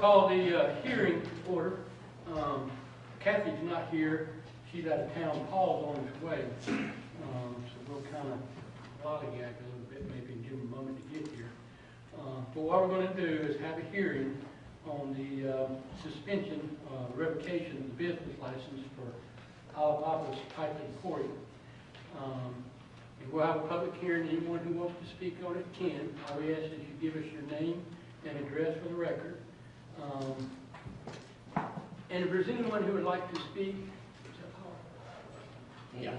call the hearing order. Kathy's not here. She's out of town. Paul's on his way. So we'll kind of lollygag a little bit, maybe, and give him a moment to get here. But what we're going to do is have a hearing on the suspension, revocation of the business license for out-of-office type of recording. And we'll have a public hearing. Anyone who wants to speak on it can. All we ask is you give us your name and address for the record. And if there's anyone who would like to speak, is that Paul? Yeah.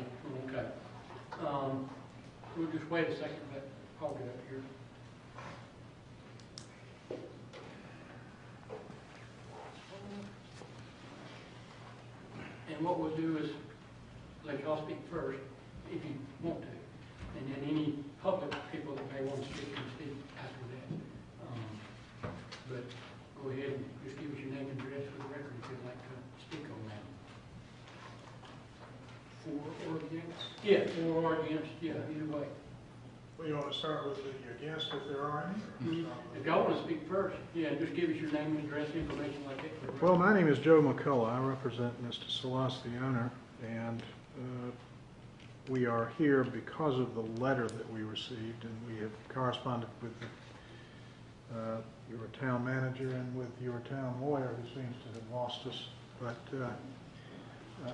Okay. We'll just wait a second, let Paul get up here. And what we'll do is let y'all speak first, if you want to. And then any public people that may want to speak can speak after that. But go ahead and just give us your name and address for the record if you'd like to speak on that. For or against? Yeah, for or against, yeah, either way. Well, you want to start with the against if there are any? If y'all want to speak first, yeah, just give us your name and address, information like that. Well, my name is Joe McCullough. I represent Mr. Salas, the owner, and we are here because of the letter that we received, and we have corresponded with your town manager and with your town lawyer, who seems to have lost us. But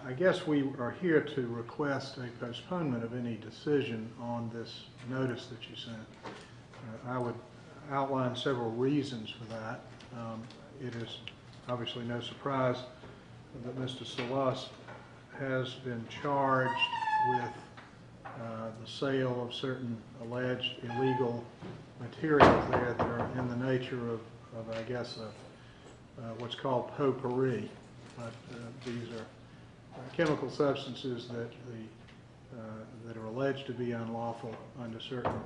I guess we are here to request a postponement of any decision on this notice that you sent. I would outline several reasons for that. It is obviously no surprise that Mr. Salas has been charged with the sale of certain alleged illegal materials there that are in the nature of I guess, what's called potpourri. But these are chemical substances that are alleged to be unlawful under certain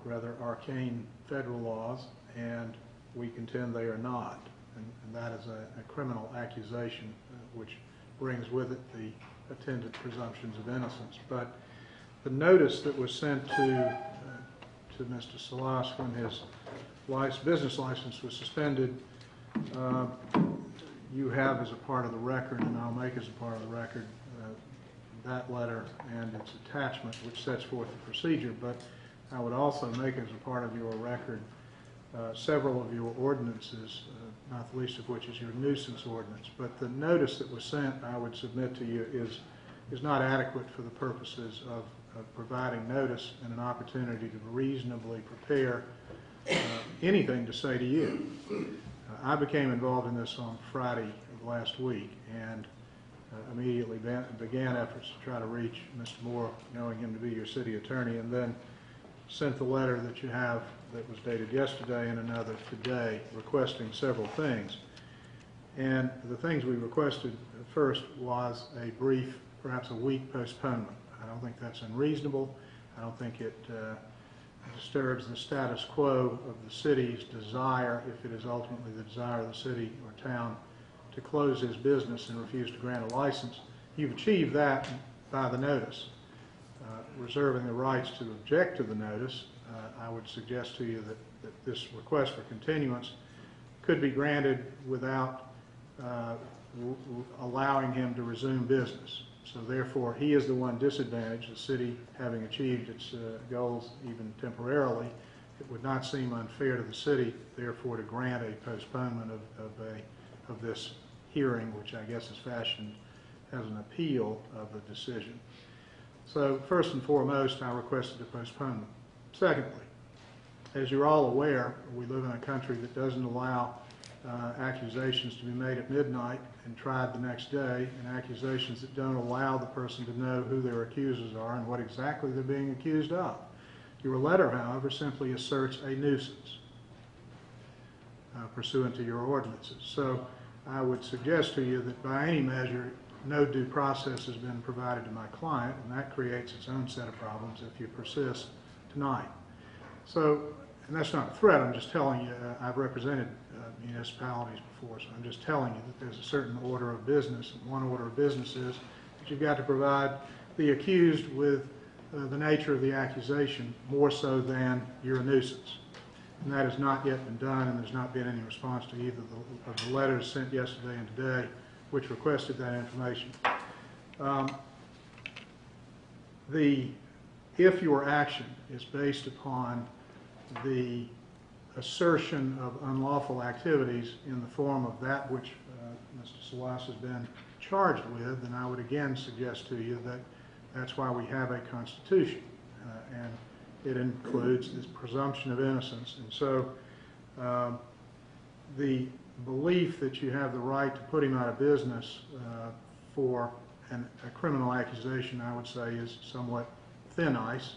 rather arcane federal laws, and we contend they are not. And that is a criminal accusation, which brings with it the attendant presumptions of innocence. But the notice that was sent to Mr. Salas when his business license was suspended, you have as a part of the record, and I'll make as a part of the record, that letter and its attachment, which sets forth the procedure. But I would also make as a part of your record several of your ordinances, not the least of which is your nuisance ordinance. But the notice that was sent, I would submit to you, is not adequate for the purposes of providing notice and an opportunity to reasonably prepare anything to say to you. I became involved in this on Friday of last week, and immediately began efforts to try to reach Mr. Moore, knowing him to be your city attorney, and then sent the letter that you have that was dated yesterday and another today requesting several things. And the things we requested first was a brief, perhaps a week postponement. I don't think that's unreasonable. I don't think it disturbs the status quo of the city's desire, if it is ultimately the desire of the city or town to close his business and refuse to grant a license. You've achieved that by the notice. Reserving the rights to object to the notice, I would suggest to you that this request for continuance could be granted without allowing him to resume business. So therefore, he is the one disadvantaged, the city having achieved its goals even temporarily. It would not seem unfair to the city, therefore, to grant a postponement of this hearing, which I guess is fashioned as an appeal of the decision. So first and foremost, I requested a postponement. Secondly, as you're all aware, we live in a country that doesn't allow accusations to be made at midnight and tried the next day, and accusations that don't allow the person to know who their accusers are and what exactly they're being accused of. Your letter, however, simply asserts a nuisance pursuant to your ordinances. So I would suggest to you that by any measure, no due process has been provided to my client, and that creates its own set of problems if you persist tonight. So, and that's not a threat, I'm just telling you, I've represented municipalities before, so I'm just telling you that there's a certain order of business, and one order of business is that you've got to provide the accused with the nature of the accusation more so than you're a nuisance. And that has not yet been done, and there's not been any response to either of the letters sent yesterday and today which requested that information. If your action is based upon the assertion of unlawful activities in the form of that which Mr. Salas has been charged with, then I would again suggest to you that that's why we have a Constitution, and it includes this presumption of innocence. And so the belief that you have the right to put him out of business for a criminal accusation, I would say, is somewhat thin ice.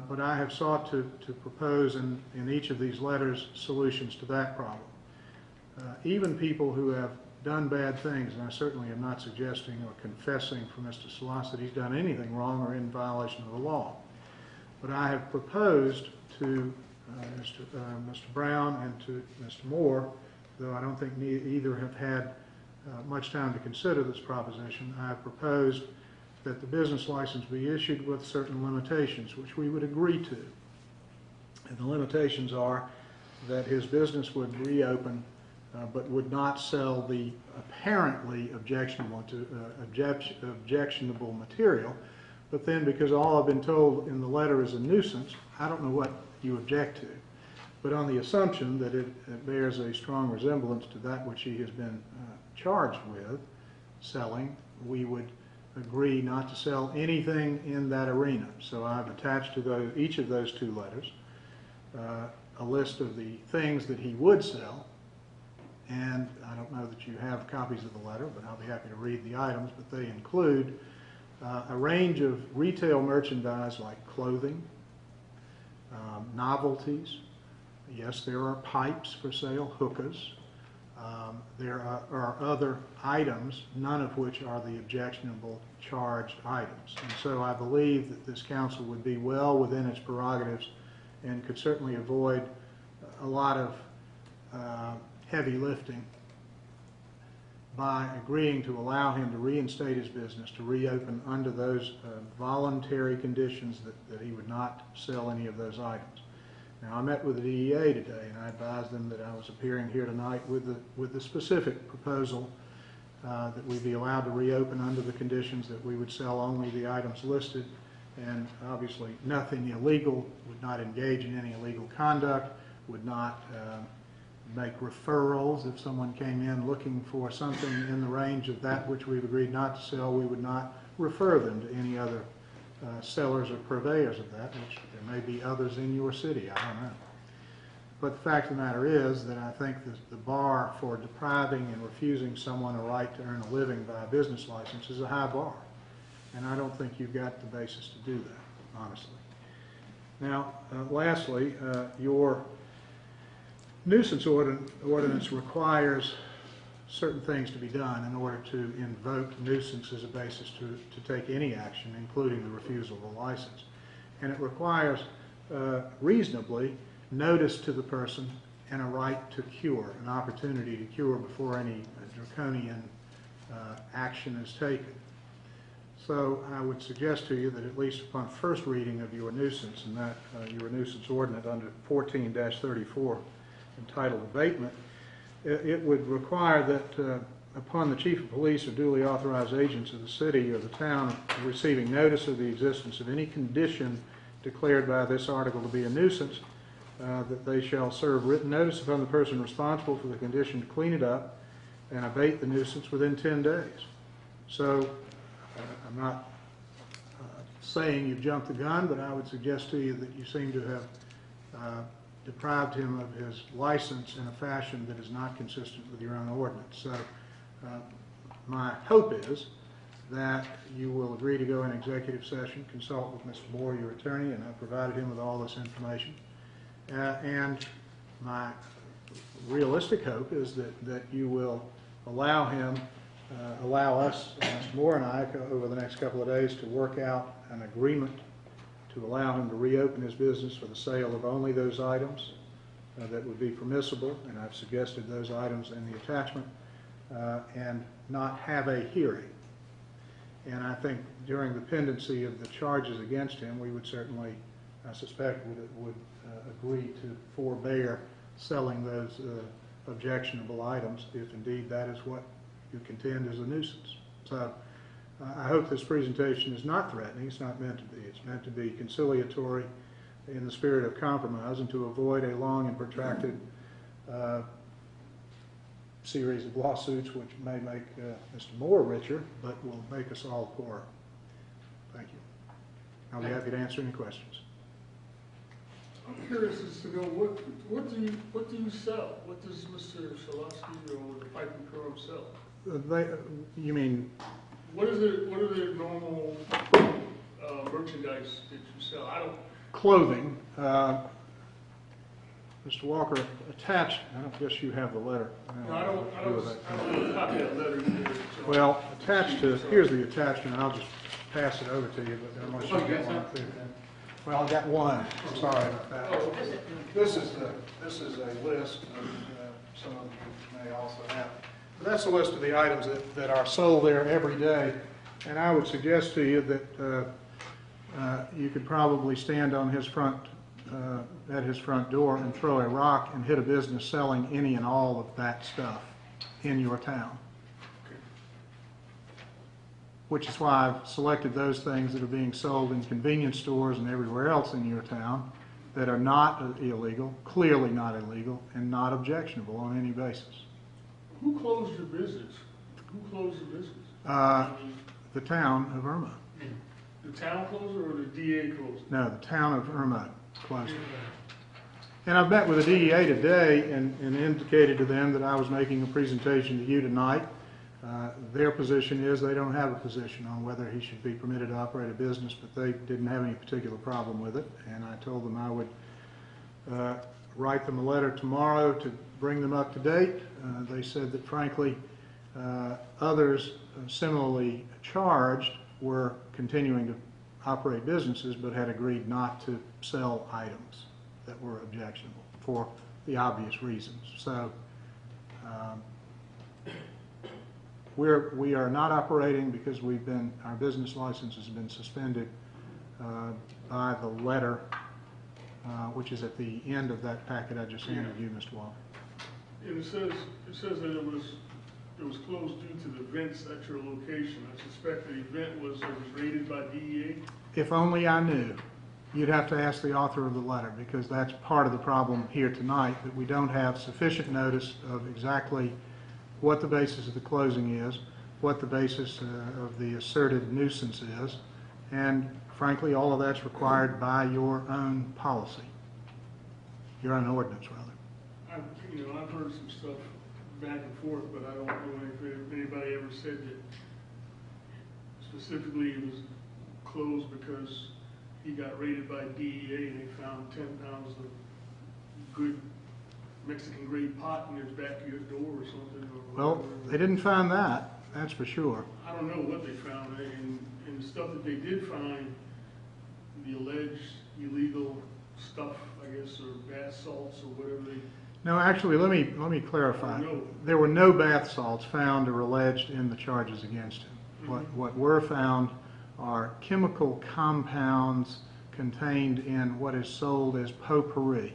But I have sought to propose in each of these letters solutions to that problem. Even people who have done bad things, and I certainly am not suggesting or confessing for Mr. Salas that he's done anything wrong or in violation of the law. But I have proposed to Mr. Brown and to Mr. Moore, though I don't think either have had much time to consider this proposition, I have proposed that the business license be issued with certain limitations, which we would agree to. And the limitations are that his business would reopen, but would not sell the apparently objectionable material. But then, because all I've been told in the letter is a nuisance, I don't know what you object to. But on the assumption that it bears a strong resemblance to that which he has been charged with selling, we would agree not to sell anything in that arena. So I've attached to each of those two letters a list of the things that he would sell, and I don't know that you have copies of the letter, but I'll be happy to read the items, but they include a range of retail merchandise like clothing, novelties. Yes, there are pipes for sale, hookahs. There are other items, none of which are the objectionable charged items. And so I believe that this council would be well within its prerogatives and could certainly avoid a lot of heavy lifting by agreeing to allow him to reinstate his business, to reopen under those voluntary conditions that he would not sell any of those items. Now, I met with the DEA today, and I advised them that I was appearing here tonight with the specific proposal that we be allowed to reopen under the conditions that we would sell only the items listed, and obviously nothing illegal, would not engage in any illegal conduct, would not make referrals. If someone came in looking for something in the range of that which we've agreed not to sell, we would not refer them to any other sellers or purveyors of that, which there may be others in your city, I don't know. But the fact of the matter is that I think the bar for depriving and refusing someone a right to earn a living by a business license is a high bar. And I don't think you've got the basis to do that, honestly. Now, lastly, your nuisance ordinance requires certain things to be done in order to invoke nuisance as a basis to take any action, including the refusal of a license. And it requires reasonably notice to the person and a right to cure, an opportunity to cure before any draconian action is taken. So I would suggest to you that at least upon first reading of your nuisance, and that your nuisance ordinance under 14-34 entitled abatement, it would require that upon the chief of police or duly authorized agents of the city or the town receiving notice of the existence of any condition declared by this article to be a nuisance, that they shall serve written notice upon the person responsible for the condition to clean it up and abate the nuisance within 10 days. So I'm not saying you've jumped the gun, but I would suggest to you that you seem to have deprived him of his license in a fashion that is not consistent with your own ordinance. So my hope is that you will agree to go in executive session, consult with Mr. Moore, your attorney, and I've provided him with all this information. And my realistic hope is that you will allow him, allow us, Mr. Moore and I, over the next couple of days to work out an agreement to allow him to reopen his business for the sale of only those items that would be permissible, and I've suggested those items in the attachment, and not have a hearing. And I think during the pendency of the charges against him, we would certainly, I suspect, would agree to forbear selling those objectionable items if indeed that is what you contend is a nuisance. So I hope this presentation is not threatening. It's not meant to be. It's meant to be conciliatory in the spirit of compromise and to avoid a long and protracted series of lawsuits which may make Mr. Moore richer, but will make us all poorer. Thank you. I'll be happy to answer any questions. I'm curious as to know what do you sell? What does Mr. Shalowski or the Pipe and Curve sell? You mean? What are the normal merchandise that you sell? I don't. Clothing. Mr. Walker, attached. I don't guess you have the letter. No, I don't have a copy of that letter either. So. Well, attached to here's the attachment. I'll just pass it over to you, but unless you get one too. Well, I got one. Sorry about that. This is a list of some of you may also have. But that's the list of the items that are sold there every day, and I would suggest to you that you could probably stand on his front at his front door and throw a rock and hit a business selling any and all of that stuff in your town. Which is why I've selected those things that are being sold in convenience stores and everywhere else in your town that are not illegal, clearly not illegal, and not objectionable on any basis. Who closed your business? Who closed the business? The town of Irmo. The town closed it or the DA closed it? No, the town of Irmo closed it. And I've met with the DEA today and indicated to them that I was making a presentation to you tonight. Their position is they don't have a position on whether he should be permitted to operate a business, but they didn't have any particular problem with it. And I told them I would write them a letter tomorrow to bring them up to date. They said that, frankly, others similarly charged were continuing to operate businesses but had agreed not to sell items that were objectionable for the obvious reasons. So we are not operating because our business license has been suspended by the letter, which is at the end of that packet I just handed you, Mr. Walker. And it says that it was closed due to the events at your location. I suspect the event was raided by DEA. If only I knew. You'd have to ask the author of the letter, because that's part of the problem here tonight, that we don't have sufficient notice of exactly what the basis of the closing is, what the basis of the asserted nuisance is, and frankly, all of that's required by your own policy, your own ordinance, rather. I've heard some stuff back and forth, but I don't know if anybody ever said that specifically it was closed because he got raided by DEA and they found 10 pounds of good Mexican grade pot in his backyard door or something. Well, they didn't find that, that's for sure. I don't know what they found, and the stuff that they did find, the alleged illegal stuff, I guess, or bath salts or whatever they. No, actually, let me clarify. No. There were no bath salts found or alleged in the charges against him. Mm-hmm. What were found are chemical compounds contained in what is sold as potpourri,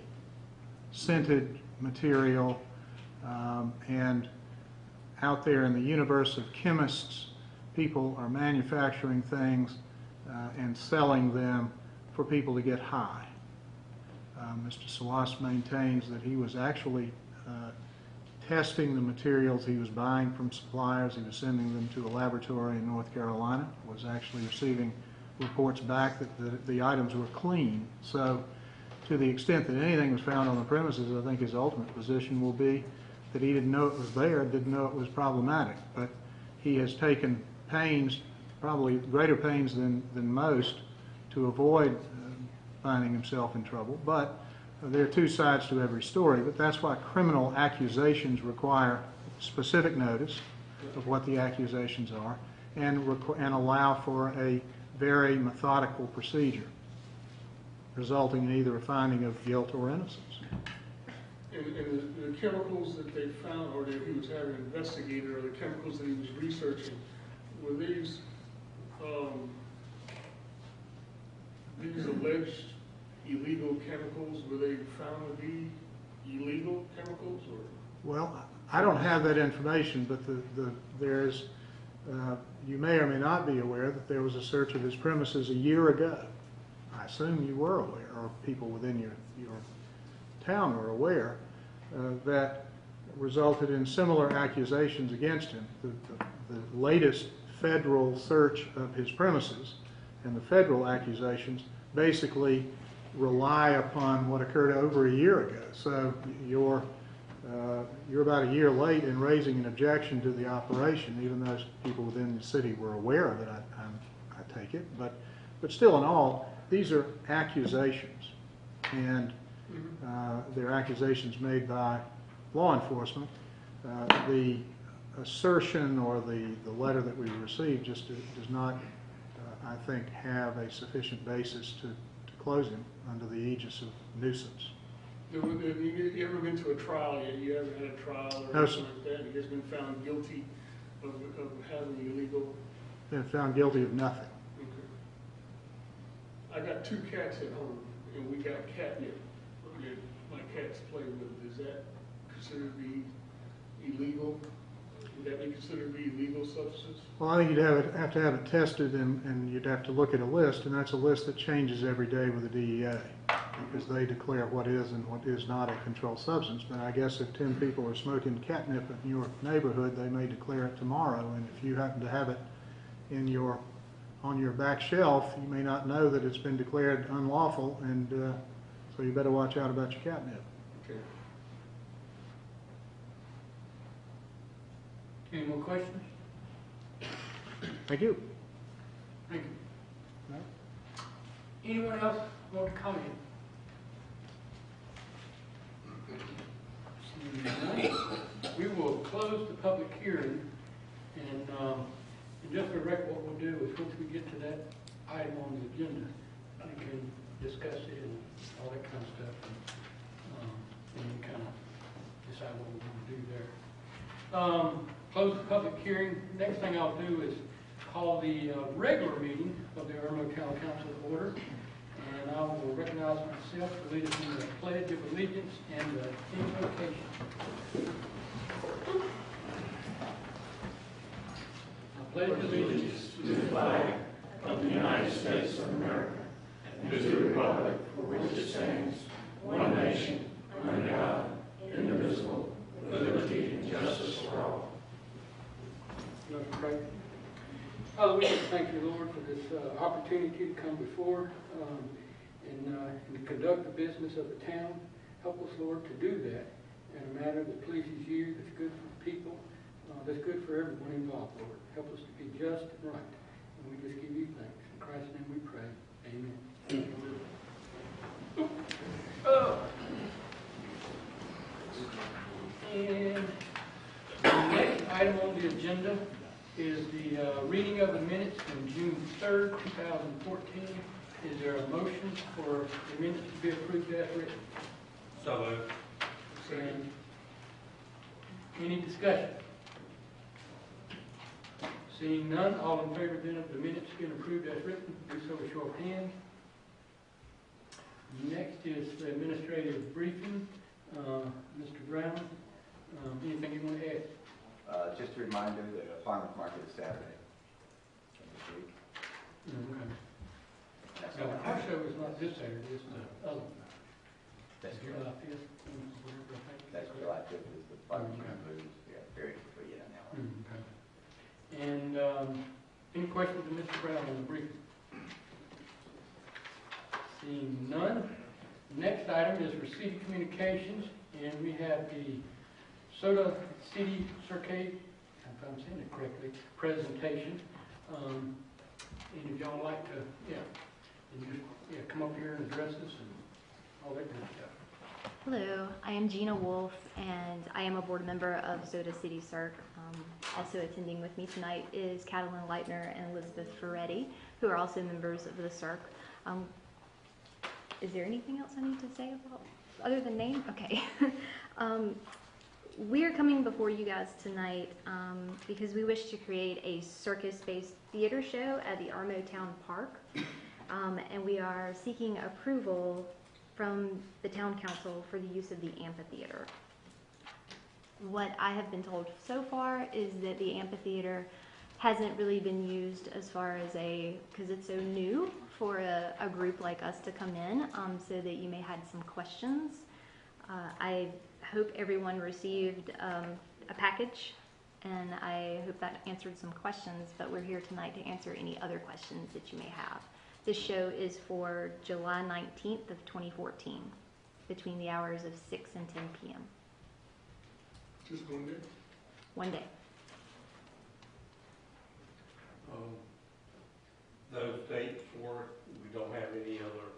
scented material, and out there in the universe of chemists, people are manufacturing things and selling them for people to get high. Mr. Salas maintains that he was actually testing the materials he was buying from suppliers. He was sending them to a laboratory in North Carolina, was actually receiving reports back that the items were clean. So to the extent that anything was found on the premises, I think his ultimate position will be that he didn't know it was there, didn't know it was problematic. But he has taken pains, probably greater pains than most, to avoid finding himself in trouble. But there are two sides to every story, but that's why criminal accusations require specific notice of what the accusations are and allow for a very methodical procedure, resulting in either a finding of guilt or innocence. And the chemicals that they found, or that he was having investigated, or the chemicals that he was researching, were these alleged illegal chemicals, were they found to be illegal chemicals or? Well, I don't have that information, but there's, you may or may not be aware that there was a search of his premises a year ago. I assume you were aware, or people within your town were aware, that resulted in similar accusations against him. The latest federal search of his premises and the federal accusations basically rely upon what occurred over a year ago. So you're about a year late in raising an objection to the operation, even though people within the city were aware of it, I take it. But still in all, these are accusations, and they're accusations made by law enforcement. The assertion or the letter that we received just does not, I think, have a sufficient basis to close him under the aegis of nuisance. Have you ever been to a trial yet? You ever had a trial or No, something sir. like that? He has been found guilty of having illegal. Been found guilty of nothing. Okay. I got 2 cats at home, and we got catnip that my cats play with. Is that considered to be illegal? Would that be considered to be illegal substance? Well, I think you'd have to have it tested, and you'd have to look at a list, and that's a list that changes every day with the DEA, because they declare what is and what is not a controlled substance. But I guess if 10 people are smoking catnip in your neighborhood, they may declare it tomorrow, and if you happen to have it on your back shelf, you may not know that it's been declared unlawful, and so you better watch out about your catnip. Okay. Any more questions? Thank you. Thank you. Anyone else want to comment? Seeing none, we will close the public hearing, and just for the record, what we'll do is once we get to that item on the agenda, we can discuss it and all that kind of stuff, and then kind of decide what we're going to do there. Close the public hearing. Next thing I'll do is call the regular meeting of the Irmo Town Council to order, and I will recognize myself to lead us in the Pledge of Allegiance and the invocation. I pledge allegiance to the flag of the United States of America and to the republic for which it stands, one nation, under God, indivisible, with liberty and justice for all. Let us pray. Father, we just thank you, Lord, for this opportunity to come before and to conduct the business of the town. Help us, Lord, to do that in a manner that pleases you, that's good for the people, that's good for everyone involved, Lord. Help us to be just and right. And we just give you thanks. In Christ's name we pray. Amen. And the next item on the agenda is the reading of the minutes from June 3rd, 2014. Is there a motion for the minutes to be approved as written? So moved. And any discussion? Seeing none, all in favor then of the minutes being approved as written, do so with show of hands. Next is the administrative briefing. Mr. Brown, anything you want to add? Just a reminder that the farmer's market is Saturday of this week. Okay. That's Now, all the I car have. show is not this Saturday, it's the other one. That's July correct. 5th, whatever, I think. That's July 5th is the farmer's Okay. blues. Yeah, very before you get on that one. Okay. And any questions of Mr. Brown on the briefing? Seeing none. Next item is for city communications, and we have the Soda City Circade, if I'm saying it correctly, presentation. Any of y'all like to, come up here and address us and all that good stuff. Hello, I am Gina Wolf, and I am a board member of Soda City Circ. Also attending with me tonight is Catalin Leitner and Elizabeth Ferretti, who are also members of the Circ. Is there anything else I need to say about, other than name? Okay. We are coming before you guys tonight because we wish to create a circus-based theater show at the Irmo Town Park. And we are seeking approval from the town council for the use of the amphitheater. What I have been told so far is that the amphitheater hasn't really been used as far as because it's so new for a group like us to come in, so that you may had some questions. I hope everyone received a package, and I hope that answered some questions, but we're here tonight to answer any other questions that you may have. This show is for July 19th of 2014, between the hours of 6 and 10 p.m. Just one day? One day. Those dates work, we don't have any other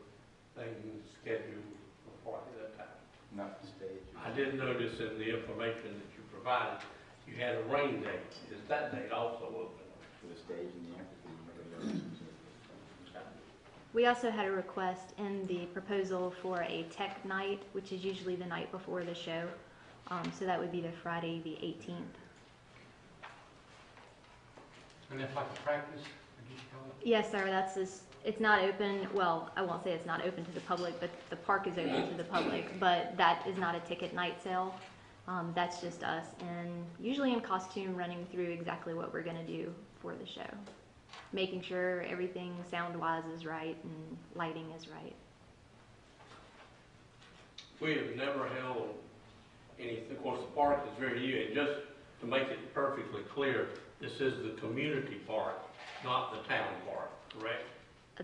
things scheduled for party that time. Not the stage. I did notice in the information that you provided, you had a rain date. Is that date also open? For the stage and the amphitheater. We also had a request in the proposal for a tech night, which is usually the night before the show. So that would be the Friday, the 18th. And that's like a practice, I guess you call it? Yes, sir. It's not open. Well, I won't say it's not open to the public, but the park is open to the public. But that is not a ticket night sale. That's just us, and usually in costume, running through exactly what we're going to do for the show, making sure everything sound-wise is right and lighting is right. We have never held anything, of course, the park is very new, and just to make it perfectly clear, this is the community park, not the town park, correct?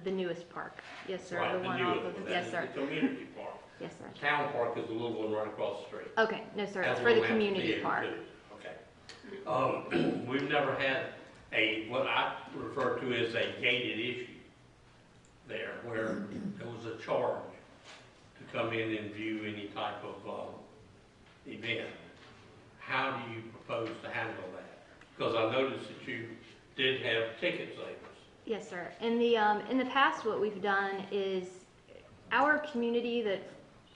The newest park. Yes, sir. Right, The the one newest off of, one. yes, That sir. is the community park. Yes, sir. The town park is the little one right across the street. Okay, no, sir. It's Has for one the community amphitheater, park. too. Okay. We've never had what I refer to as a gated issue there, where there was a charge to come in and view any type of event. How do you propose to handle that? Because I noticed that you did have ticket savers. Yes, sir. In the past, what we've done is our community that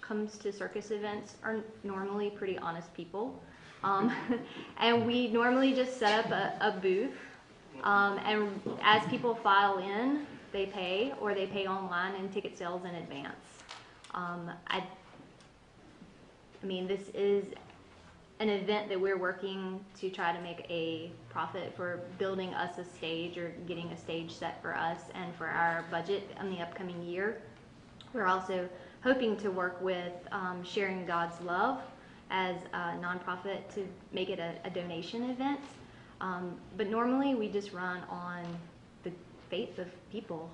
comes to circus events are normally pretty honest people, and we normally just set up a booth, and as people file in, they pay, or they pay online in ticket sales in advance. I mean, this is an event that we're working to try to make a profit for building us a stage, or getting a stage set for us and for our budget in the upcoming year. We're also hoping to work with Sharing God's Love as a nonprofit to make it a donation event. But normally we just run on the faith of people.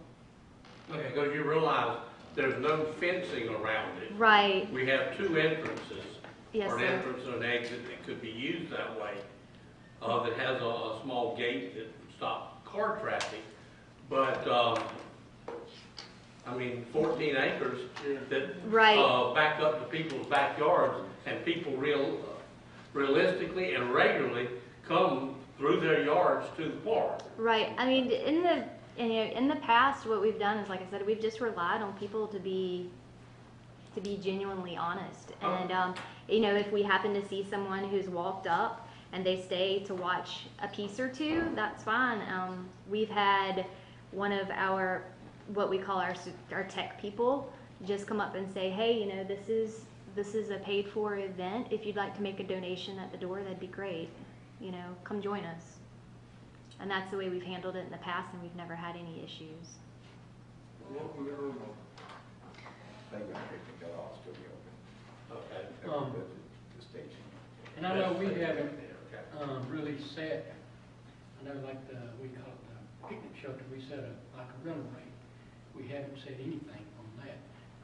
Okay, because you realize there's no fencing around it. Right. We have two entrances. Yes, or an sir. entrance and an exit that could be used that way, that has a small gate that stops car traffic. But, I mean, 14 acres that Right. back up to people's backyards, and people realistically and regularly come through their yards to the park. Right. I mean, in the past, what we've done is, like I said, we've just relied on people to be genuinely honest. And if we happen to see someone who's walked up and they stay to watch a piece or two, that's fine. We've had one of our, what we call our tech people, just come up and say, hey, this is a paid for event. If you'd like to make a donation at the door, that'd be great. Come join us. And that's the way we've handled it in the past, and we've never had any issues. Welcome to Irmo. Thank God, they'll all still be open. Okay. The station. And I know we haven't Okay. really set, I know like we call it the picnic shelter, we set like a rental rate. We haven't said anything on that.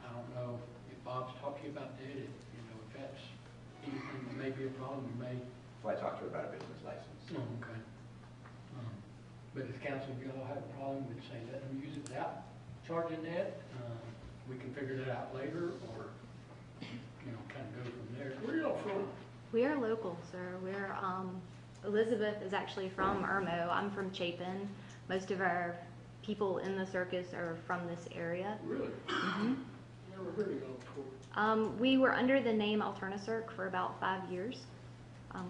I don't know if Bob's talked to you about that, if that's anything that may be a problem, you may. Well, I talked to her about a business license. Oh, okay. But as council, if y'all have a problem with, say, letting them use it without charging that, we can figure that out later, or, kind of go from there. Where y'all from? We are local, sir. We're, Elizabeth is actually from Irmo. I'm from Chapin. Most of our people in the circus are from this area. Really? Mm-hmm. Never heard of y'all before. We were under the name Alternacirc for about 5 years,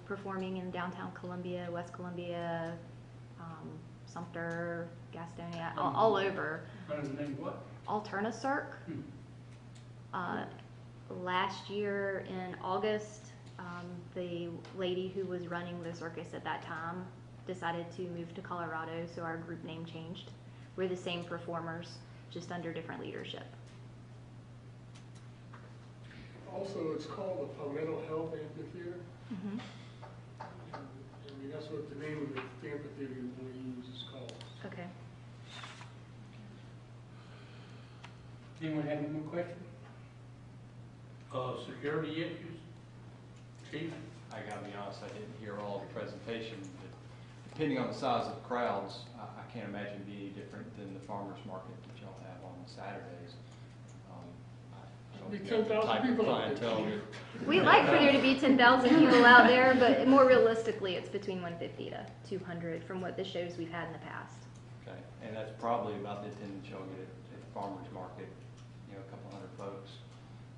performing in downtown Columbia, West Columbia, Sumter, Gastonia, all over. Under the name what? Alterna Circ. Last year in August, the lady who was running the circus at that time decided to move to Colorado, so our group name changed. We're the same performers, just under different leadership. Also, it's called the Palmetto Health Amphitheater. Mm-hmm. I mean, that's what the name of the amphitheater we use is called. Okay. Anyone have any more questions? Security issues? Chief? I gotta be honest, I didn't hear all of the presentation, but depending on the size of the crowds, I can't imagine it being any different than the farmer's market that y'all have on Saturdays. Be 10,000 people out there. Clientele that- We'd like for there to be 10,000 people out there, but more realistically, it's between 150 to 200 from what the shows we've had in the past. Okay, and that's probably about the attendance y'all get at the farmer's market, you know, a couple hundred folks.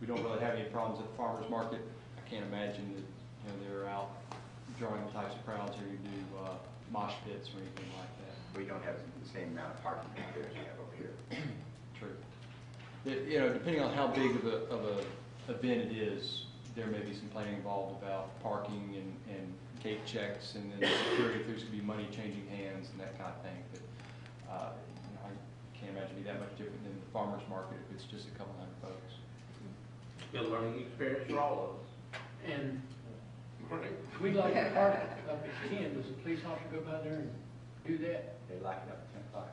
We don't really have any problems at the farmer's market. I can't imagine that, you know, they're out drawing the types of crowds or you do mosh pits or anything like that. We don't have the same amount of parking out there as you have over here. True. You know, depending on how big of a event it is, there may be some planning involved about parking and gate checks and then security, if there's gonna be money changing hands and that kind of thing. But, you know, I can't imagine it be that much different than the farmer's market if it's just a couple hundred folks. Good learning experience for all of us. And we'd like to park up at 10. Does the police officer go by there and do that? They lock it up at 10 o'clock.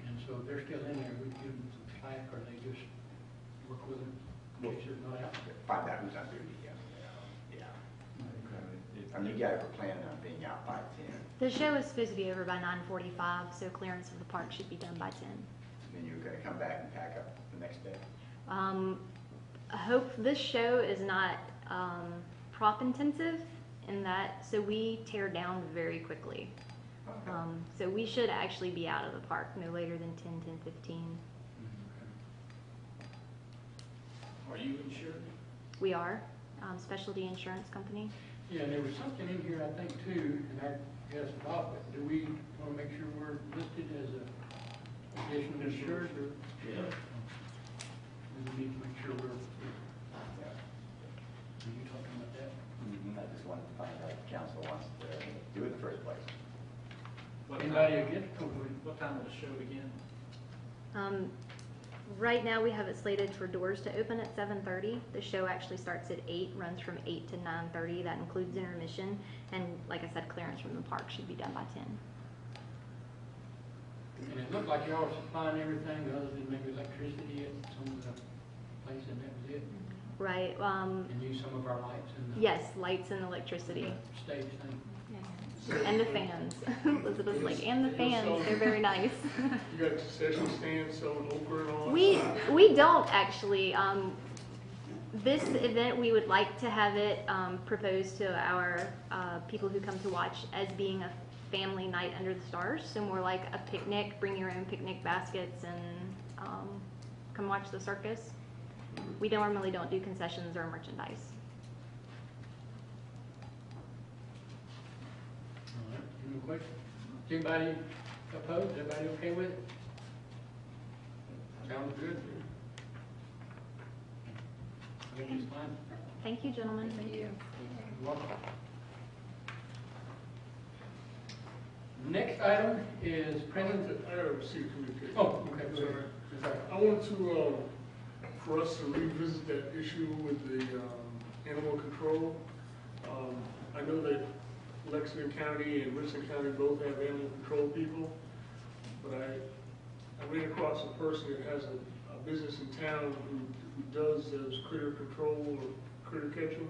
And so if they're still in there, we give them some slack, or they just work with them, make sure they're not out. Find out who's on duty, yeah. Yeah. I mean, you guys were planning on being out by 10, The show is supposed to be over by 9:45, so clearance of the park should be done by 10. then you're gonna come back and pack up the next day? I hope this show is not prop intensive in that, so we tear down very quickly. Okay. So we should actually be out of the park no later than 10:15. Are you insured? We are, specialty insurance company. Yeah, and there was something in here, I think, too, and I guess about it. Do we want to make sure we're listed as a additional insured, or? Yeah. We need to make sure we're, Yeah. are you talking about that? I just wanted to find out if council wants to do it in the first place. Anybody against it? What time will the show begin? Right now we have it slated for doors to open at 7:30. The show actually starts at 8, runs from 8 to 9:30. That includes intermission. And like I said, clearance from the park should be done by 10. And it looked like y'all were supplying everything other than maybe electricity at some of the places, and that was it. Right. And use some of our lights and the Yes, lights and electricity. stage thing. And the fans. Elizabeth's like, and the fans, they're very nice. You got concession stands selling okra and all? We don't actually. This event, we would like to have it proposed to our people who come to watch as being a family night under the stars. So more like a picnic, bring your own picnic baskets and come watch the circus. We normally don't do concessions or merchandise. All right, any more questions? Is anybody opposed? Everybody okay with it? Sounds good. I think it's fine. Thank you, gentlemen. Thank you. You're welcome. Next item is I present. have received communication. Oh, okay, I'm sorry. sorry. I want to, for us to revisit that issue with the animal control. I know that Lexington County and Richland County both have animal control people, but I ran across a person that has a business in town who does those critter control or critter catching,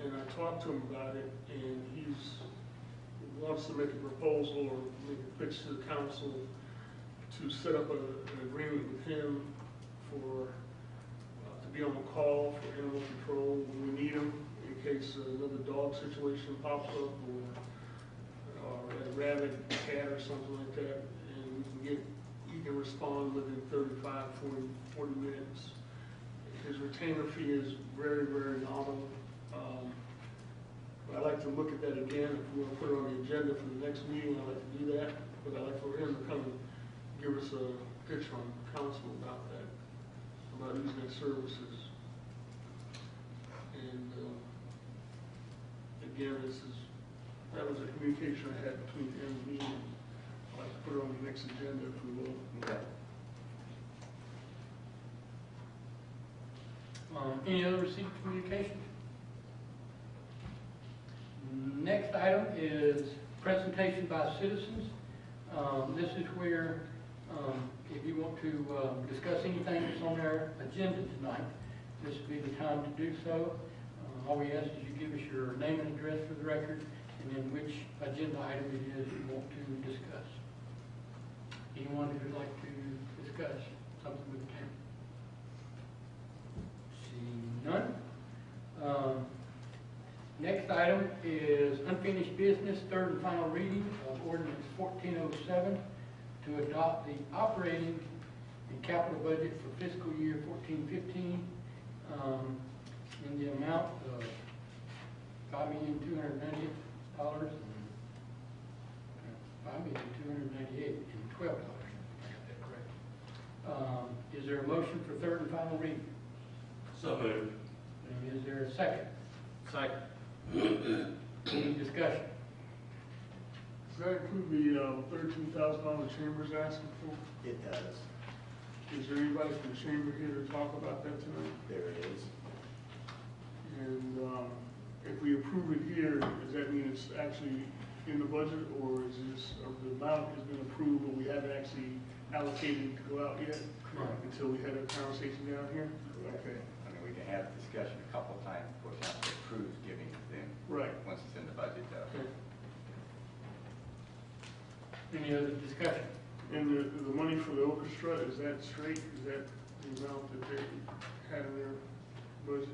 and I talked to him about it, and he wants to make a proposal or make a pitch to the council to set up an agreement with him for, to be on the call for animal control when we need them, in case another dog situation pops up or a rabid cat or something like that, and he can respond within 35, 40 minutes. His retainer fee is very, very nominal, But I'd like to look at that again, if we want to put it on the agenda for the next meeting, I'd like to do that. But I'd like for him to come and give us a pitch on council about that, about using their services. And, again, that was a communication I had between him and me. I'd like to put it on the next agenda if we will. Okay. Any other received communications? Next item is presentation by citizens. This is where, if you want to discuss anything that's on our agenda tonight, this would be the time to do so. All we ask is you give us your name and address for the record, and then which agenda item it is you want to discuss. Anyone who would like to discuss something with the council? Seeing none. Next item is unfinished business, third and final reading of ordinance 1407 to adopt the operating and capital budget for fiscal year 14-15 in the amount of $5,298,000 $5,298,012. I got that correct. Is there a motion for third and final reading? So moved. And is there a second? Second. Any discussion? Does that include the $13,000 Chamber's asking for? It does. Is there anybody from the Chamber here to talk about that tonight? There it is. And if we approve it here, does that mean it's actually in the budget, or is this, or the amount has been approved, but we haven't actually allocated to go out yet? Correct. Until we had a conversation down here? Okay. I mean, we can have a discussion a couple of times before council approves giving it then, Right. once it's in the budget though. Okay. Any other discussion? And the money for the orchestra, is that straight? Is that the amount that they had in their budget?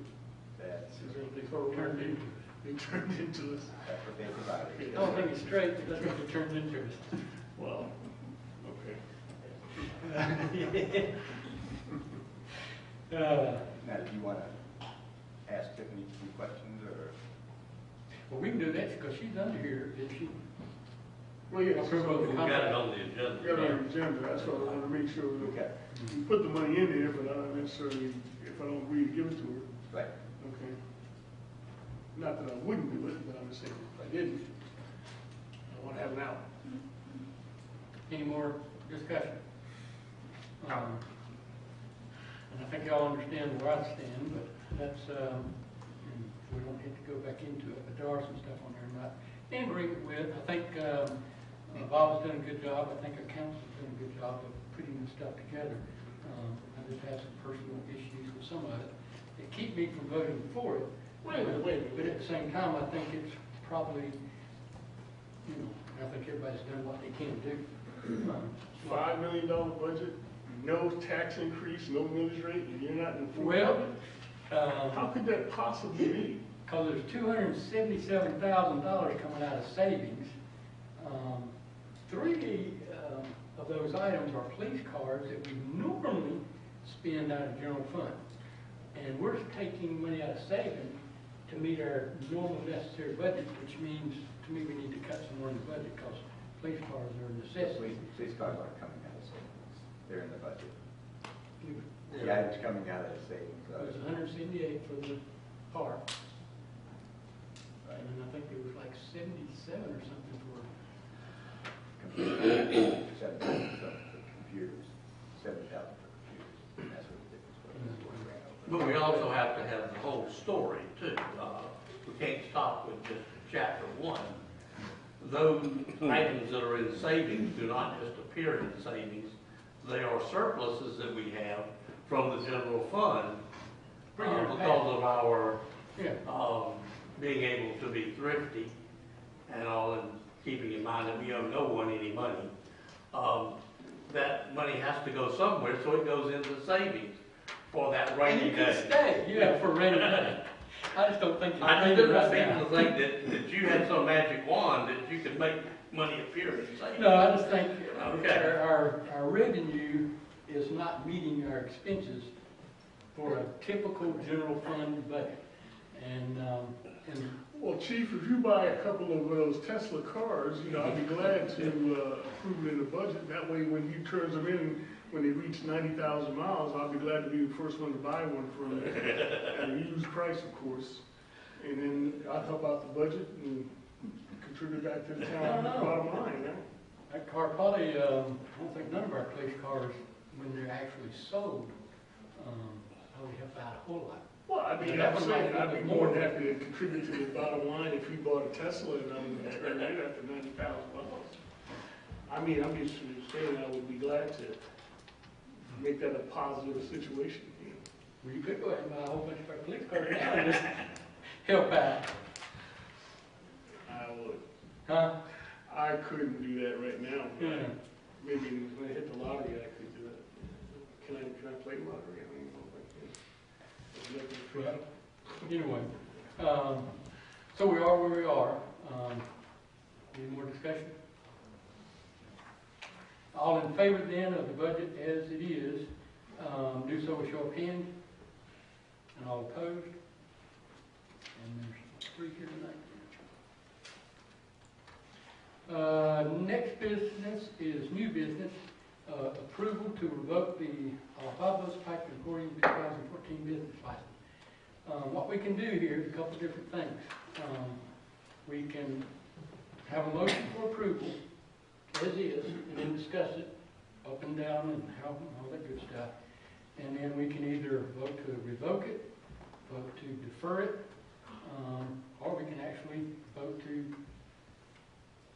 That's, Is that what they told Turned into They turned into us? that's what they provided. I don't think it's straight, but that's what it turns into. Well, okay. Now, do you want to ask Tiffany a few questions, or? Well, we can do that because she's under here, is she? Well, yes. Approval of the We got it on the agenda. We got it on the agenda, that's what I want to make sure. Okay. We put the money in there, but not necessarily, if I don't agree to give it to her. Right. Okay. Not that I wouldn't do it, but I'm just saying, if I didn't, I want to have it out. Any more discussion? And I think y'all understand where I stand, but that's, and we don't have to go back into it, but there are some stuff on there I'm not in agreement with. I think Bob's done a good job. I think our council's done a good job of putting this stuff together. I just have some personal issues with some of it that keep me from voting for it. Wait a minute. But at the same time, I think it's probably, you know, I think everybody's done what they can do. $5 million budget, no tax increase, no millage rate, and you're not in full Well, budget? How could that possibly be? because there's $277,000 coming out of savings. Three of those items are police cars that we normally spend out of general fund. And we're taking money out of savings to meet our normal necessary budget, which means, to me, we need to cut some more in the budget because police cars are a necessity. Police cars aren't coming out of savings. They're in the budget. The Yeah. items coming out of the savings. It was 178 for the car. Right. And then I think there was like 77 or something for, Computers. 7,000 for computers, 7,000 for computers. That's what the difference was. But we also have to have the whole story too. We can't stop with just chapter one. Those items that are in savings do not just appear in savings. They are surpluses that we have from the general fund because of our yeah. being able to be thrifty and all, and keeping in mind that we owe no one any money. That money has to go somewhere, so it goes into savings for that And rainy you could day. stay, yeah, for rainy day. I just don't think it's I raining just right didn't now. seem to think that you had some magic wand that you could make money appear in savings. No, I just think Okay. our revenue is not meeting our expenses for a typical general fund budget. And Well, Chief, if you buy a couple of those Tesla cars, you know, I'd be glad to approve it in the budget. That way, when he turns them in, when they reach 90,000 miles, I'll be glad to be the first one to buy one from him at a used price, of course. And then I'll help out the budget and contribute back to the town bottom line, huh? That car probably, I don't think none of our police cars, when they're actually sold, probably help out a whole lot. Well, I mean, Yeah, I'm saying, that I'd be one more might than be- happy to contribute to the bottom line if he bought a Tesla and I'm gonna turn it in after 90,000 miles. I mean, I'm just saying I would be glad to make that a positive situation. You know. Well, you could go ahead and buy a whole bunch of our police cars now and just help out. I would. Huh? I couldn't do that right now, but Yeah. maybe when I hit the lottery, I could do it. Can I play lottery? I don't even know if I can. It's nothing free. Well, anyway, so we are where we are. Any more discussion? All in favor then of the budget as it is, do so with show of hands. And all opposed? And there's 3 here tonight. Next business is new business, approval to revoke the Alabama's Pipe and Coring 2014 business license. What we can do here is a couple different things. We can have a motion for approval as is, and then discuss it up and down and how, all that good stuff. And then we can either vote to revoke it, vote to defer it, or we can actually vote to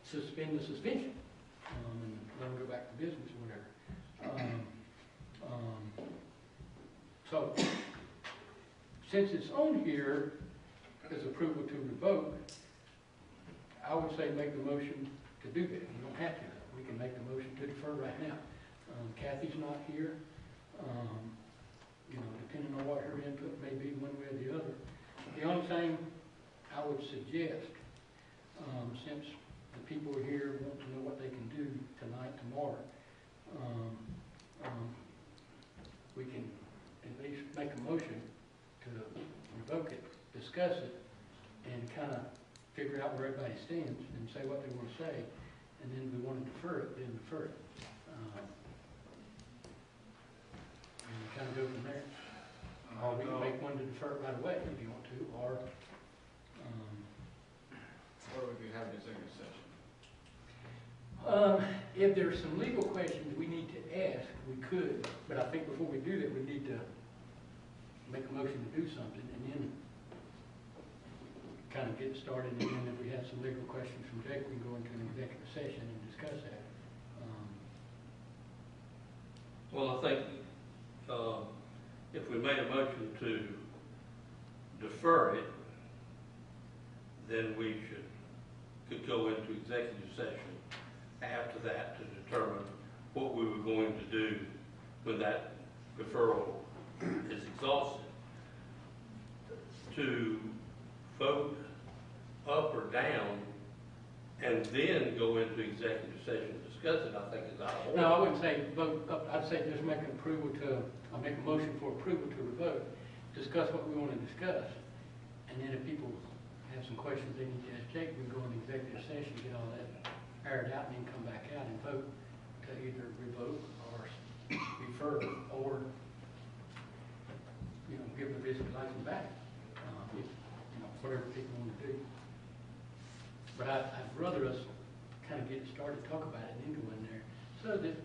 suspend the suspension, and let them go back to business or whatever. So, since it's on here as approval to revoke, I would say make the motion to do that. You don't have to. We can make the motion to defer right now. Kathy's not here. You know, depending on what her input may be one way or the other. The only thing I would suggest, since the people here want to know what they can do tonight, tomorrow, we can at least make a motion to revoke it, discuss it, and kind of figure out where everybody stands and say what they want to say. And then if we want to defer it, then defer it. And kind of go from there. Or we can make one to defer it right away if you want to, or, Or we could have an executive session. if there's some legal questions we need to ask, we could, but I think before we do that, we need to make a motion to do something, and then kind of get started, and then if we have some legal questions from Jake, we can go into an executive session and discuss that. Well, I think, if we made a motion to defer it, then we could go into executive session after that to determine what we were going to do when that deferral is exhausted. To vote up or down and then go into executive session and discuss it, I think is out of order. No, I wouldn't say vote up, I'd say just make an approval to, I'll make a motion for approval to revoke, discuss what we want to discuss, and then if people have some questions they need to ask Jake, we can go into executive session, get all that aired out, and then come back out and vote to either revoke or defer, or, you know, give the business license back, if, you know, whatever people want to do. But I'd rather us kind of get it started, talk about it, and then go in there, so that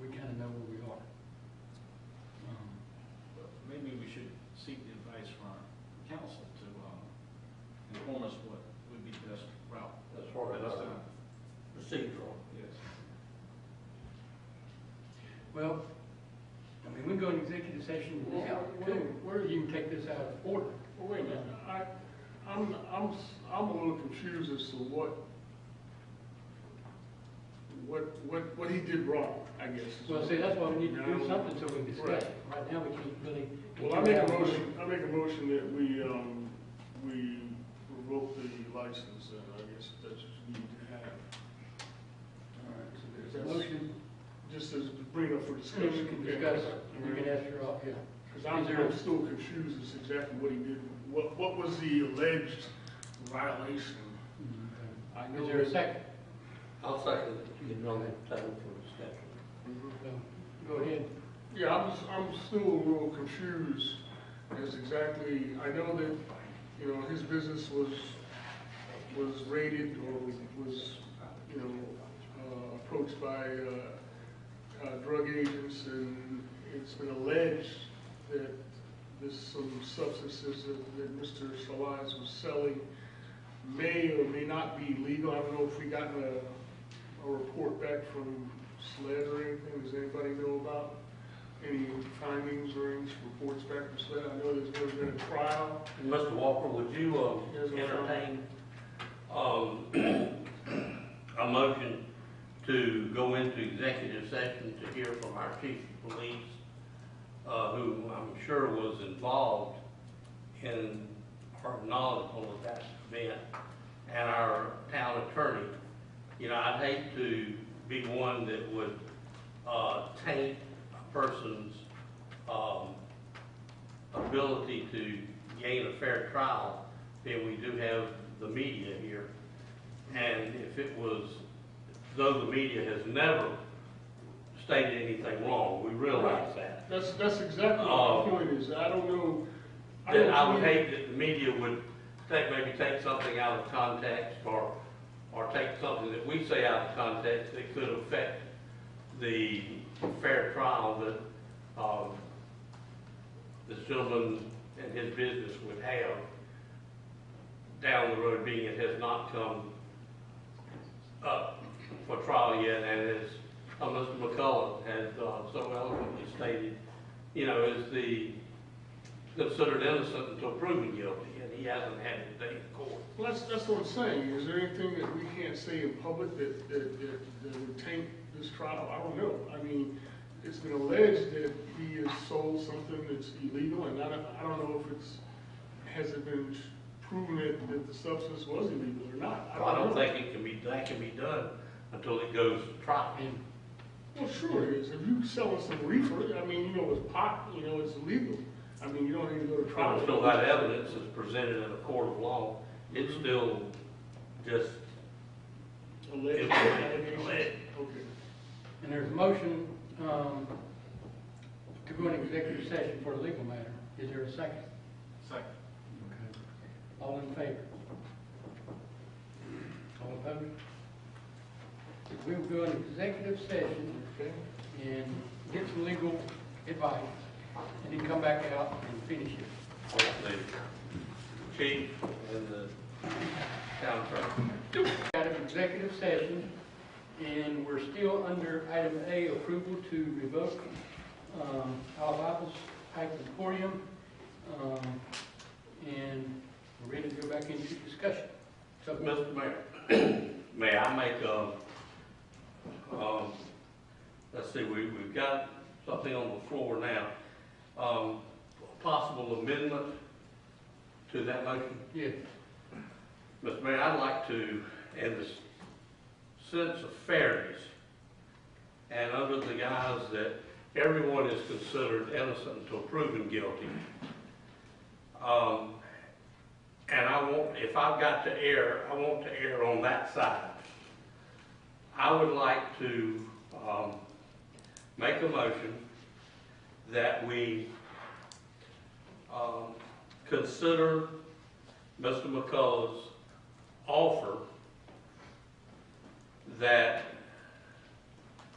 we kind of know where we are. Maybe we should seek the advice from our council to inform us what would be the best route. As far as our procedural. Yes. Well, I mean, we can go in executive session now, too, where you can take this out of order. Well, wait a minute, I'm a little confused as to what he did wrong, I guess. Well, see, that's why we need to do something so we can discuss it. Right now, we can't really. Well, I make a motion that we revoke the license, and I guess that's what you need to have. All right, so there's a motion, Just to bring it up for we discussion. can discuss, you can ask your, yeah. Because I'm still confused as to exactly what he did what was the alleged violation? I know Is there a that- second? I'll second it, get it on the table for discussion. Go ahead. Yeah, I'm still a little confused as exactly, I know that, you know, his business was raided or was, you know, approached by, drug agents, and it's been alleged that there's some substances that Mr. Salaz was selling may or may not be legal. I don't know if we gotten a report back from SLED or anything. Does anybody know about any findings or any reports back from SLED? I know there's never been a trial. Mr. Walker, would you Yes, I'm entertain a motion to go into executive session to hear from our chief of police, who I'm sure was involved in or knowledgeable of that event, and our town attorney? You know, I'd hate to be one that would taint a person's ability to gain a fair trial, then we do have the media here. And if it was, though the media has never stated anything wrong, we realize that. That's exactly what the point is. I don't know. That I would hate that the media would maybe take something out of context, or take something that we say out of context that could affect the fair trial that this gentleman and his business would have down the road, being it has not come up for trial yet, and as Mr. McCullough has so eloquently stated, you know, is considered innocent until proven guilty, and he hasn't had his day in court. Well, that's what I'm saying. Is there anything that we can't say in public that would taint this trial? I don't know. I mean, it's been alleged that he has sold something that's illegal, and I don't know if has it been proven that the substance was illegal or not. I don't think that can be done until it goes to trial. Well, sure it is. If you selling some reefer, I mean, you know, it's pot, you know, it's illegal. I mean, you don't need to go to trial. Until that evidence is presented in a court of law, it's still just Alleged. alleged. Okay. And there's a motion to go into executive session for a legal matter. Is there a second? Second. Okay. All in favor? All opposed? We will go into executive session Okay. and get some legal advice, and then come back out and finish it. The chief and the town clerk. Out of executive session, and we're still under item A, approval to revoke Alabama's Pipe Emporium, and we're ready to go back into discussion. So, Mr. Mayor, may I make let's see, we've got something on the floor now. Possible amendment to that motion? yeah, Mr. Mayor, I'd like to, in the sense of fairness, and under the guise that everyone is considered innocent until proven guilty, and if I've got to err, I want to err on that side. I would like to make a motion that we consider Mr. McCullough's offer that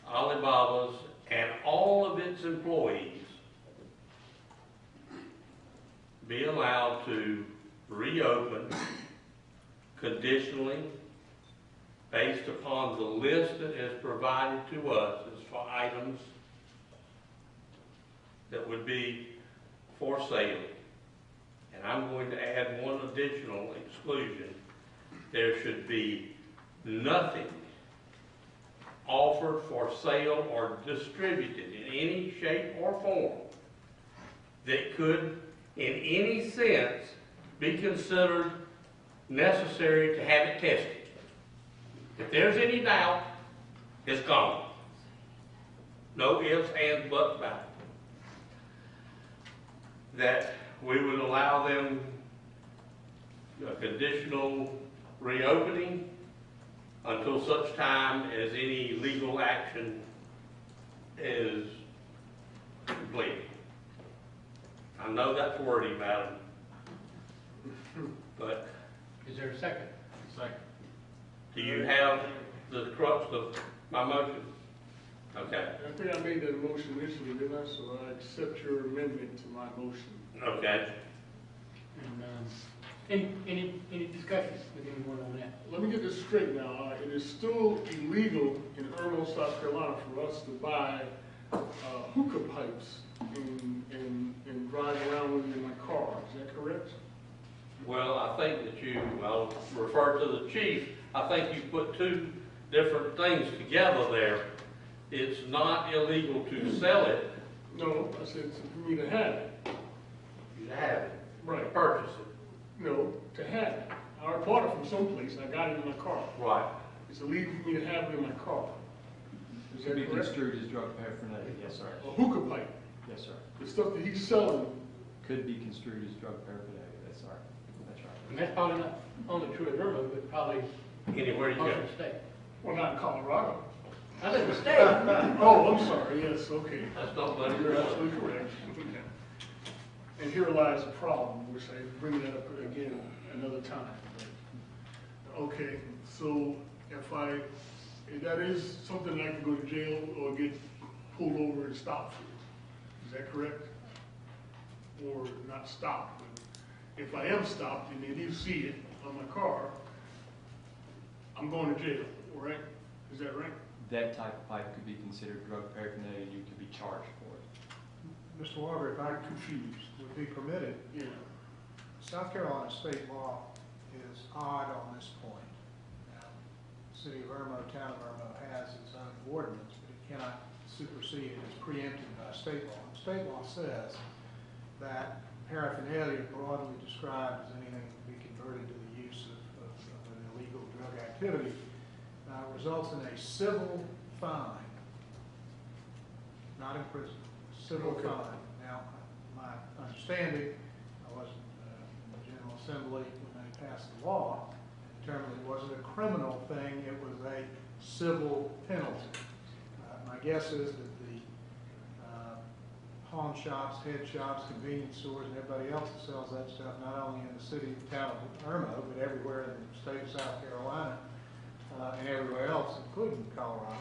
Alibaba's and all of its employees be allowed to reopen conditionally based upon the list that is provided to us as for items that would be for sale. And I'm going to add one additional exclusion. There should be nothing offered for sale or distributed in any shape or form that could, in any sense, be considered necessary to have it tested. If there's any doubt, it's gone. No ifs, ands, buts about it. That we would allow them a conditional reopening until such time as any legal action is completed. I know that's wordy, madam, but Is there a second? Second. do you have the crux of my motion? Okay, I think I made that motion initially, didn't I? So I accept your amendment to my motion. okay. And, any discussions with anyone on that? Let me get this straight now. It is still illegal in Irmo, South Carolina for us to buy hookah pipes and drive around with them in my car. Is that correct? Well, I think that I'll refer to the chief, I think you put two different things together there. It's not illegal to sell it. No, I said for me to have it. You have it. Right. Purchase it. No, to have it. I bought it from someplace and I got it in my car. Right. It's illegal for me to have it in my car. Is Could that be correct? construed as drug paraphernalia, yes, sir. A hookah pipe, Yes, sir. the stuff that he's selling. Could be construed as drug paraphernalia, that's right. That's right. And that's probably not only true of Irmo, but probably Anywhere you most go. of the state. Well, not in Colorado. I said the state. Oh, I'm sorry, yes, okay. That's not money. You're absolutely correct. And here lies the problem, which I bring that up again another time. Okay, so if that is something I can go to jail or get pulled over and stopped for, is that correct? Or not stopped, but if I am stopped and they do see it on my car, I'm going to jail, right? Is that right? That type of pipe could be considered drug paraphernalia and you could be charged for it. Mr. Walker, if I I'm confused. would be permitted, Yeah. South Carolina state law is odd on this point. Now, the city of Irmo, town of Irmo has its own ordinance, but it cannot supersede it. It's preempted by state law. And state law says that paraphernalia, broadly described as anything that can be converted to the use of an illegal drug activity, results in a civil fine, not imprisonment, civil Okay. fine. Now, my understanding, I wasn't in the General Assembly when they passed the law, and determined it wasn't a criminal thing, it was a civil penalty. My guess is that the pawn shops, head shops, convenience stores, and everybody else that sells that stuff, not only in the city, town of Irmo, but everywhere in the state of South Carolina, and everywhere else, including Colorado,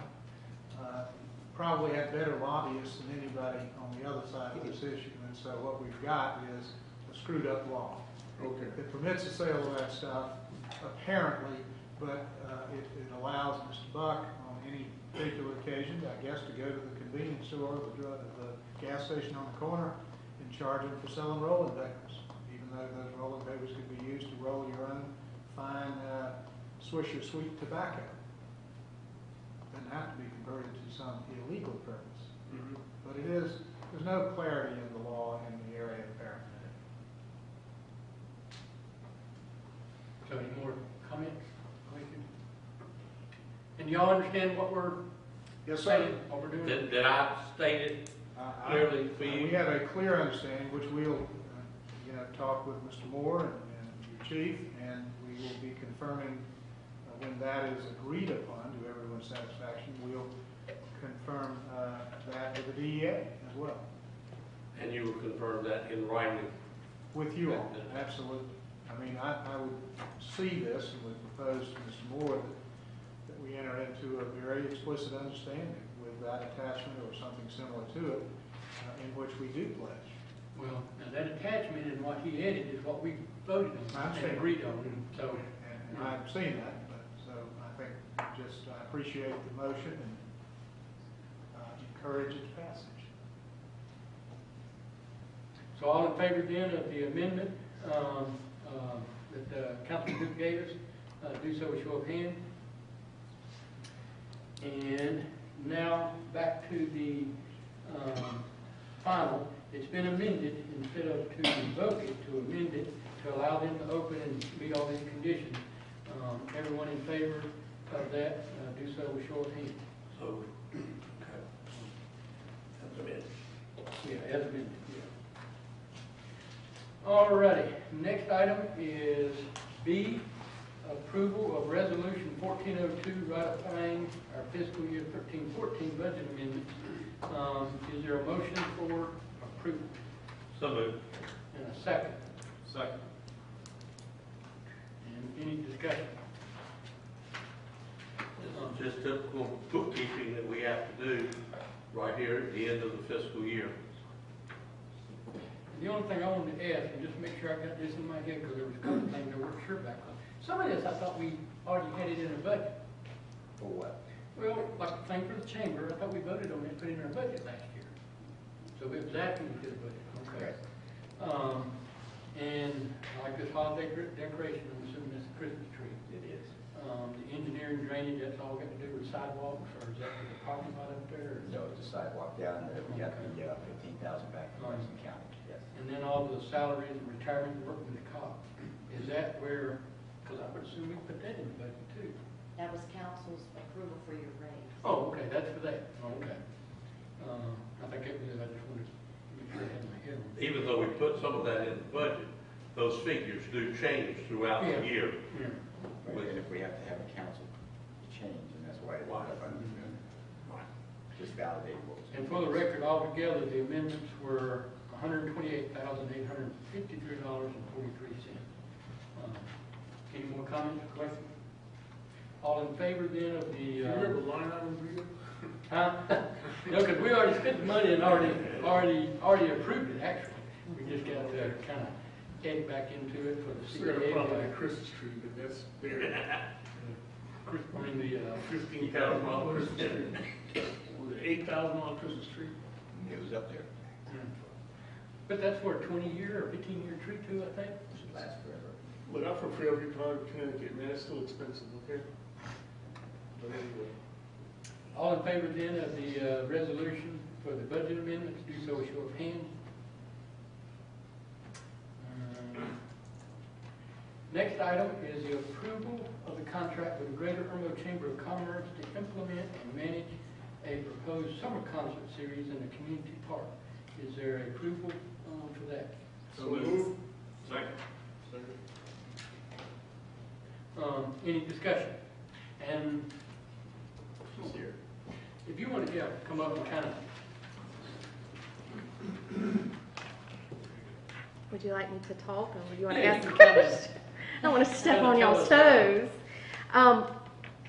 probably have better lobbyists than anybody on the other side of this issue. And so what we've got is a screwed up law. Okay. It permits the sale of that stuff, apparently, but it allows Mr. Buck on any particular occasion, I guess, to go to the convenience store, the gas station on the corner, and charge him for selling rolling papers, even though those rolling papers could be used to roll your own fine Swisher sweet tobacco. Doesn't have to be converted to some illegal purpose. Mhm. But it is, there's no clarity in the law in the area of paraphernalia. So any more comments? Questions? And y'all understand what we're Yes, saying, what we're doing? Did I state it clearly for you? We have a clear understanding, which we'll, talk with Mr. Moore and your chief, and we will be confirming when that is agreed upon to everyone's satisfaction. We'll confirm that with the DEA as well. And you will confirm that in writing? With you all, absolutely. I mean, I would see this and would propose to Mr. Moore that we enter into a very explicit understanding with that attachment or something similar to it, in which we do pledge. Well, now that attachment and what he added is what we voted I on understand. and agreed on, so. And I've seen that, but so I think I appreciate the motion and encourage its passage. So all in favor then of the amendment that Councilman Duke gave us, do so with show of hand. And now back to the final. It's been amended, instead of to revoke it, to amend it, to allow them to open and meet all these conditions. Everyone in favor of that, do so with show of hand. So, okay. That's a minute. Yeah, as amended, yeah. All righty, next item is B, approval of resolution 1402 ratifying our fiscal year 13-14 budget amendments. Is there a motion for approval? So moved. And a second? Second. And any discussion? This is just typical bookkeeping that we have to do right here at the end of the fiscal year. The only thing I wanted to ask, and just make sure I got this in my head, because there was a couple things I wasn't sure about. Some of this I thought we already had it in the budget. For what? Well, like the thing for the chamber, I thought we voted on it, put it in our budget last year. So it was after we did the budget, okay? And like this holiday decoration, I'm assuming it's a Christmas tree. It is. The engineering drainage, that's all got to do with sidewalks, or is that for the parking lot up there? or- No, it's a sidewalk down there. We got the 15,000 back from Madison County, yes. And then all the salaries and retirement working the cop. Is that where, because I would assume we put that in the budget too. That was council's approval for your raise. Oh, okay, that's for that, oh, okay. I think it was, I just wanted to make sure I had my head on. Even though we put some of that in the budget, those figures do change throughout Yeah. the year. Yeah. Right, and if we have to have a council change, and that's why it went up under, just validate what was. And for the record, altogether, the amendments were $128,853.43. Any more comments or questions? All in favor then of the, Do you remember line items we did? huh? No, because we already spent the money and already approved it, actually. We just got to kind of head back into it for the Still got a problem with CAA. the Christmas tree, but that's there. I mean, the, $15,000 Christmas tree. Was it $8,000 Christmas tree? It was up there. but that's for a 20-year or 15-year tree too, I think. It should last forever. Look, I'm from Fairview Pond, Connecticut, man, it's still expensive, okay? But anyway, All in favor then of the resolution for the budget amendments, do so with show of hands. Next item is the approval of the contract with the Greater Irmo Chamber of Commerce to implement and manage a proposed summer concert series in the community park. Is there approval for that? so move. Second. Any discussion? And She's here. if you want to, come up and kind of, Would you like me to talk, or would you want to Yeah, ask you a can tell us. question? I don't want to step Tell on us y'all's about toes.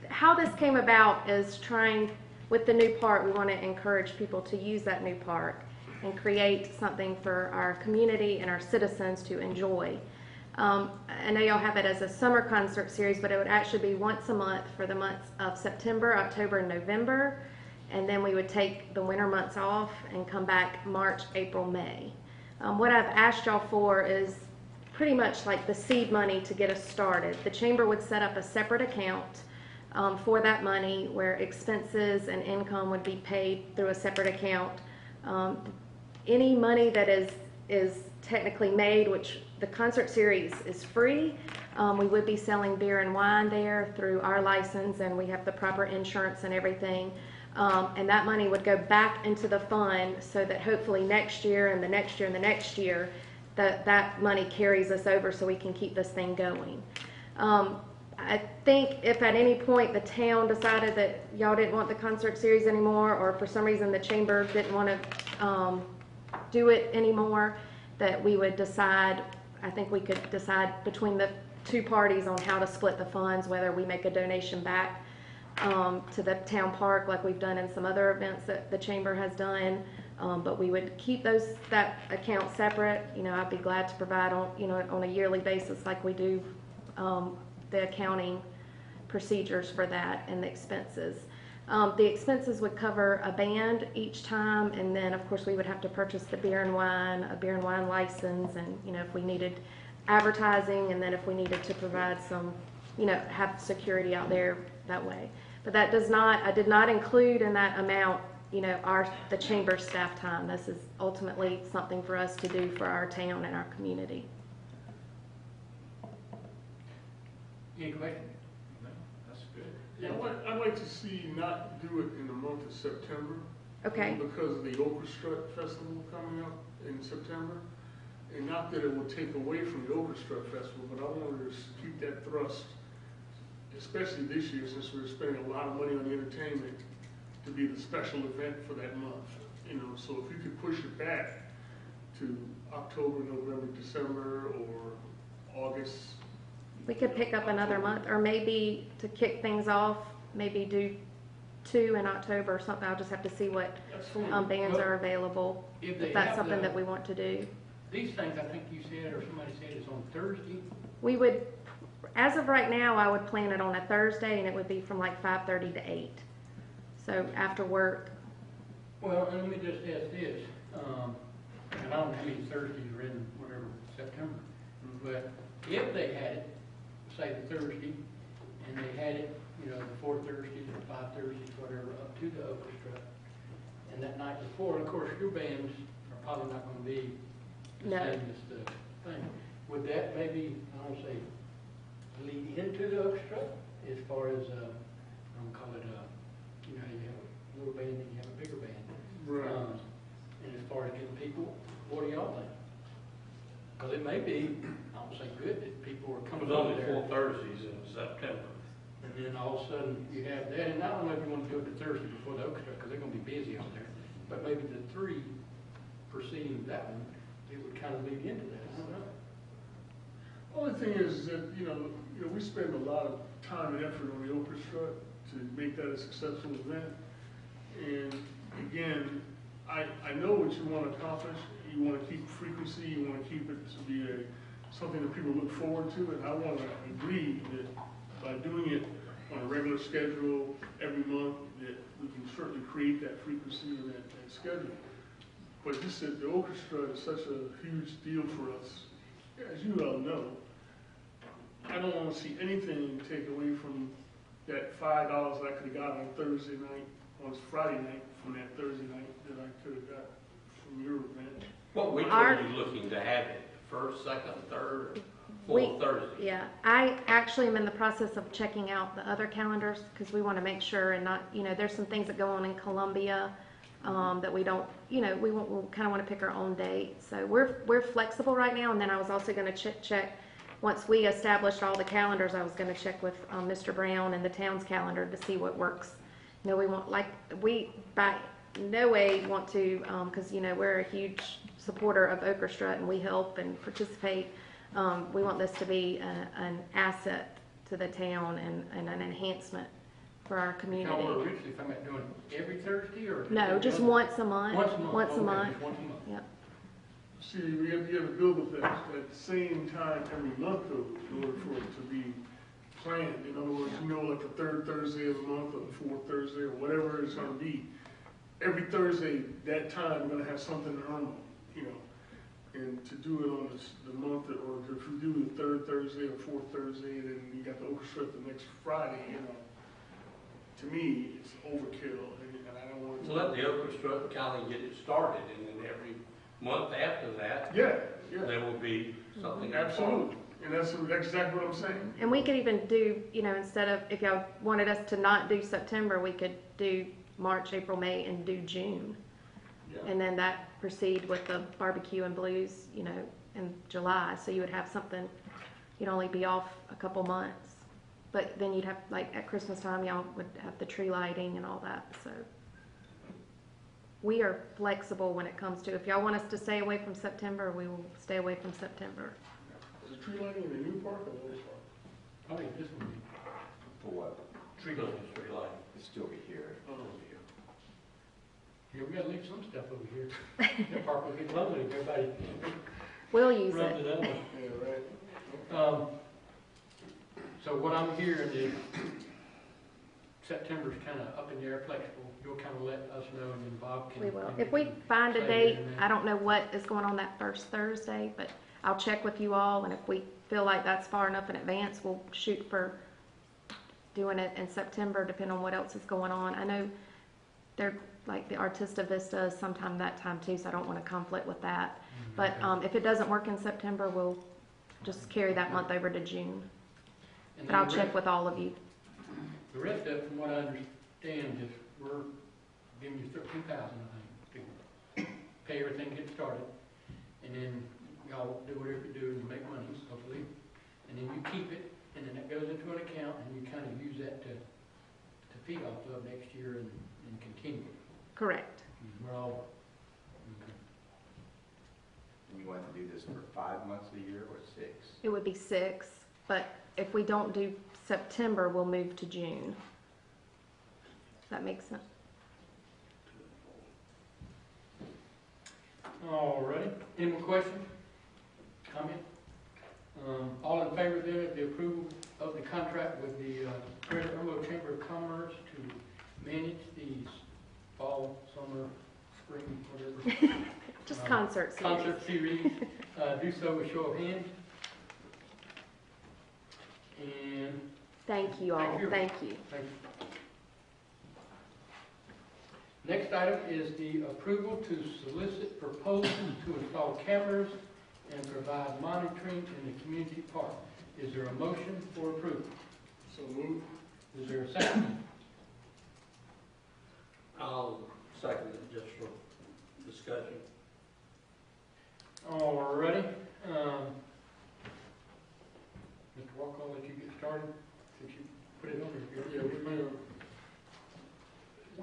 How this came about is trying, with the new park, we want to encourage people to use that new park and create something for our community and our citizens to enjoy. I know y'all have it as a summer concert series, but it would actually be once a month for the months of September, October, and November. And then we would take the winter months off and come back March, April, May. What I've asked y'all for is pretty much like the seed money to get us started. The chamber would set up a separate account for that money where expenses and income would be paid through a separate account. Any money that is technically made, which the concert series is free, we would be selling beer and wine there through our license, and we have the proper insurance and everything. And that money would go back into the fund so that hopefully next year and the next year and the next year, that money carries us over so we can keep this thing going. I think if at any point the town decided that y'all didn't want the concert series anymore, or for some reason the chamber didn't want to do it anymore, that we would decide, I think we could decide between the two parties on how to split the funds, whether we make a donation back to the town park like we've done in some other events that the chamber has done, but we would keep that account separate. You know, I'd be glad to provide on a yearly basis like we do the accounting procedures for that and the expenses. The expenses would cover a band each time, and then of course we would have to purchase the beer and wine, a beer and wine license, and if we needed advertising, and then if we needed to provide some, have security out there that way. But I did not include in that amount, the chamber staff time. This is ultimately something for us to do for our town and our community. any questions? No, that's good. Yeah, I'd like to see not do it in the month of September. Okay. Because of the Orchestra Festival coming up in September. And not that it will take away from the Orchestra Festival, but I wanted to keep that thrust, especially this year, since we're spending a lot of money on the entertainment, to be the special event for that month. You know, so if you could push it back to October, November, December, or August. We could pick up another month, or maybe to kick things off, maybe do 2 in October or something. I'll just have to see what That's fine. bands are available, If they if that's have something the- that we want to do. These things, I think you said, or somebody said, is on Thursday. We would, as of right now, I would plan it on a Thursday, and it would be from like 5:30 to 8. So after work. Well, and let me just ask this, and I don't know how many Thursdays are in whatever, September, but if they had it, say the Thursday, and they had it, you know, the 4 Thursdays or 5 Thursdays, whatever, up to the orchestra, and that night before, of course, your bands are probably not gonna be the No. same as the thing. Would that maybe, I don't say, lead into the orchestra, as far as, I don't call it, you know, you have a little band and you have a bigger band. Right. And as far as getting people, what do y'all think? Because it may be, I don't say good, that people are It coming was over only there. 4 Thursdays in September. And then all of a sudden you have that, and I don't know if you want to do it the Thursday before the orchestra, because they're going to be busy out there. But maybe the 3 preceding that one, it would kind of lead into that, I don't know. Only thing is that, you know, we spend a lot of time and effort on the orchestra to make that a successful event. And again, I know what you want to accomplish. You want to keep frequency, you want to keep it to be something that people look forward to. And I want to agree that by doing it on a regular schedule every month, that we can certainly create that frequency and that schedule. But just that the orchestra is such a huge deal for us, as you all know. I don't want to see anything take away from that $5 I could have got on Thursday night, on Friday night, from that Thursday night that I could have got from your event. What week are you looking to have it? First, second, third, or fourth Thursday? Yeah, I actually am in the process of checking out the other calendars, because we want to make sure and not, you know, there's some things that go on in Columbia that we don't, you know, we kind of want to pick our own date. So we're flexible right now, and then I was also going to check, once we established all the calendars, I was going to check with Mr. Brown and the town's calendar to see what works. You know, we by no way want to, because, you know, we're a huge supporter of orchestra and we help and participate. We want this to be an asset to the town and an enhancement for our community. Y'all were originally talking about doing every Thursday, or? No, just once a month. Once a month. Once a Okay, month. just once a month. Yep. See, you have to build up that same time every month though, in order for it to be planned. In other words, you know, like the 3rd Thursday of the month or the 4th Thursday or whatever it's going to be. Every Thursday, that time, we're going to have something in Irmo, you know. And to do it on the month, or if you do the 3rd Thursday or 4th Thursday, and then you got the orchestra the next Friday, you know, to me, it's overkill, and I don't want to. Let the orchestra kind of get it started, and then every month after that, Yeah. there will be something. Absolutely, and that's exactly what I'm saying. And we could even do, you know, instead of, if y'all wanted us to not do September, we could do March, April, May, and do June. Yeah. And then that proceed with the barbecue and blues, you know, in July. So you would have something, you'd only be off a couple months. But then you'd have, like, at Christmas time, y'all would have the tree lighting and all that, so. We are flexible when it comes to, if y'all want us to stay away from September, we will stay away from September. Is the tree lighting in the new park or the old park? I think this one, For what? Christmas tree lighting. It'll still be here. here, we gotta leave some stuff over here. The park will get lonely if everybody We'll use runs it. it that way. Yeah, right. So what I'm hearing is September's kind of up in the air, flexible. You'll kind of let us know, and then Bob can. We will. can- If we find a say date, it in there. I don't know what is going on that first Thursday, but I'll check with you all, and if we feel like that's far enough in advance, we'll shoot for doing it in September, depending on what else is going on. I know they're, like, the Artista Vista is sometime that time too, so I don't want to conflict with that. But Okay. if it doesn't work in September, we'll just carry that month over to June. And But then I'll the check rest- with all of you. The rest of it, from what I understand, is we're giving you $13,000, I think, to pay everything, get started. And then y'all do whatever you do and make money, hopefully. And then you keep it, and then it goes into an account, and you kind of use that to feed off of next year and continue. Correct. We're all, okay. And you want to do this for 5 months a year or 6? It would be 6, but if we don't do September, we'll move to June. Does that make sense? All right, any more questions, comment? All in favor then of the approval of the contract with the Greater Irmo Chamber of Commerce to manage these fall, summer, spring, whatever. Just concert series. Concert series, do so with show of hands. And Thank you all. Thank you. Thank you. thank you. Next item is the approval to solicit proposals to install cameras and provide monitoring in the community park. Is there a motion for approval? So move. Is there a second? I'll second it just for discussion. All righty. Mr. Walker, I'll let you get started since you put it on there.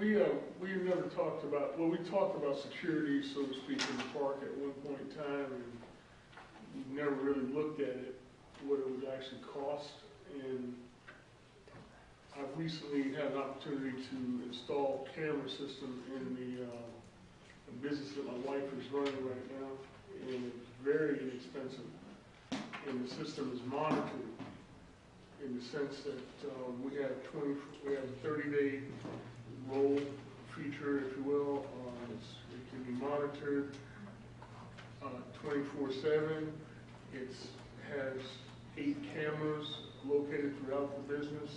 Yeah, we never talked about, well, we talked about security, so to speak, in the park at one point in time, and we never really looked at it, what it would actually cost. And I've recently had an opportunity to install camera system in the business that my wife is running right now, and it's very inexpensive. And the system is monitored in the sense that we have a 30-day roll feature, if you will. It can be monitored 24/7. It has 8 cameras located throughout the business,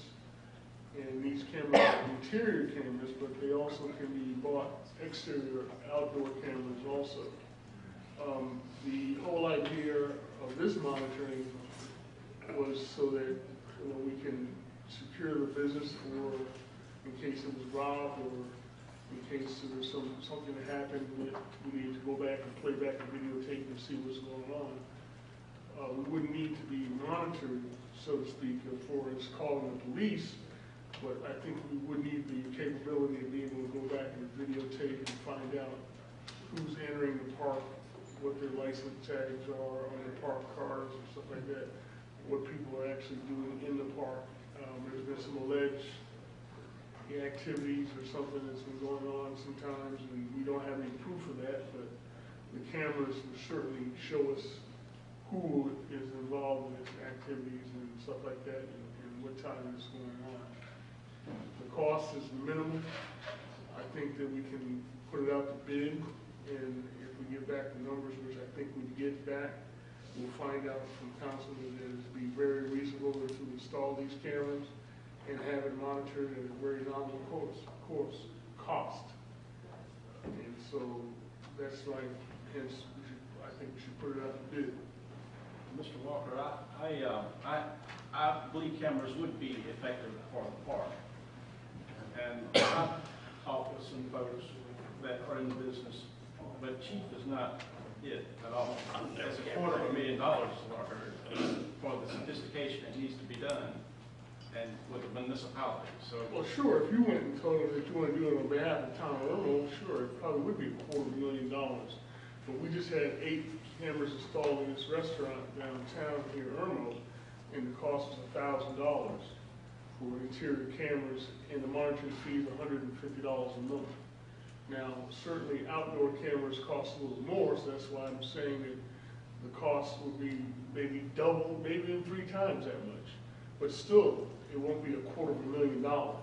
and these cameras are interior cameras, but they also can be bought exterior outdoor cameras also. The whole idea of this monitoring was so that we can secure the business for in case it was robbed or in case there was something that happened that we need to go back and play back the videotape and see what's going on. We wouldn't need to be monitored, so to speak, for us calling the police, but I think we would need the capability of being able to go back and videotape and find out who's entering the park, what their license tags are on their park cars and stuff like that, what people are actually doing in the park. There's been some alleged activities or something that's been going on sometimes, and we don't have any proof of that, but the cameras will certainly show us who is involved in activities and stuff like that, and what time it's going on. The cost is minimal. I think that we can put it out to bid, and if we get back the numbers, which I think we get back, we'll find out from council that it would be very reasonable to install these cameras and have it monitored at a very nominal cost. And so that's like, hence, I think we should put it out to bid. Mr. Walker, I believe cameras would be effective for the park. And I've talked with some folks that are in the business, but chief is not it at all. It's $250,000, what I heard, for the sophistication that needs to be done and with the municipality. So, Well, sure, if you went and told them that you want to do it on behalf of the town of Irmo, sure, it probably would be $250,000. But we just had 8 cameras installed in this restaurant downtown here in Irmo, and the cost was $1,000 for interior cameras, and the monitoring fee is $150 a month. Now, certainly outdoor cameras cost a little more, so that's why I'm saying that the cost will be maybe double, maybe even 3 times that much. But still, it won't be $250,000.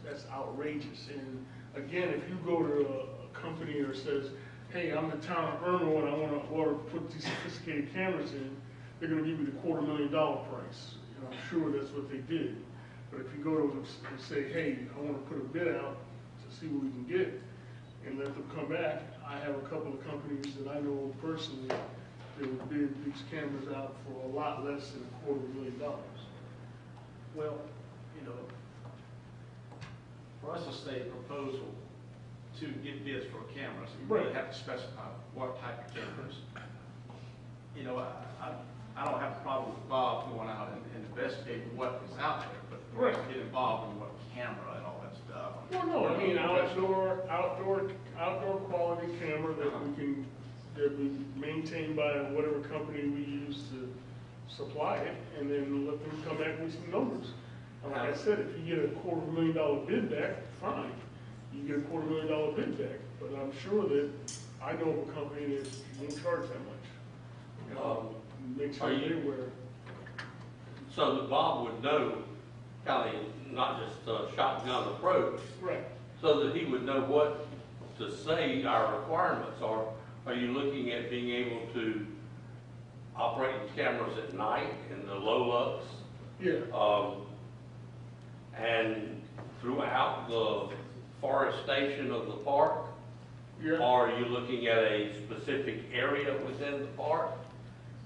That's outrageous. And again, if you go to a company that says, hey, I'm the town of Irmo and I want to put these sophisticated cameras in, they're going to give you the $250,000 price. And I'm sure that's what they did. But if you go to them and say, hey, I want to put a bid out to see what we can get, and let them come back, I have a couple of companies that I know personally that would bid these cameras out for a lot less than $250,000. well, for us to state a proposal to get bids for cameras, you really have to specify what type of cameras. you know, I don't have a problem with Bob going out and investigating what is out there, but we don't get involved in what camera and all that stuff. Well, no, I mean, outdoor quality camera that we maintain by whatever company we use to supply it, and then let them come back with some numbers. And like I said, if you get a $250,000 bid back, fine, you get a $250,000 bid back, but I'm sure that I know of a company that won't charge that much. Make sure they're aware. So that Bob would know, kind of not just a shotgun approach, Right. so that he would know what to say our requirements are. Are you looking at being able to operate the cameras at night in the low lux? Yeah. And throughout the forestation of the park? Yeah. Or are you looking at a specific area within the park?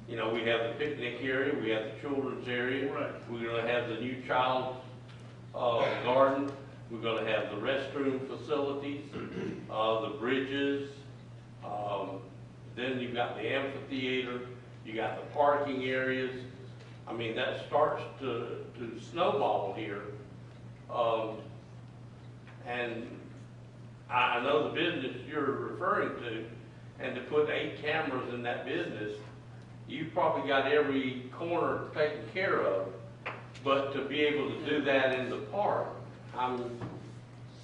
You know, we have the picnic area, we have the children's area. Right. We're gonna have the new child garden. We're gonna have the restroom facilities, the bridges. Then you've got the amphitheater, you got the parking areas. I mean, that starts to snowball here. And I know the business you're referring to, and to put 8 cameras in that business, you've probably got every corner taken care of. But to be able to do that in the park, I'm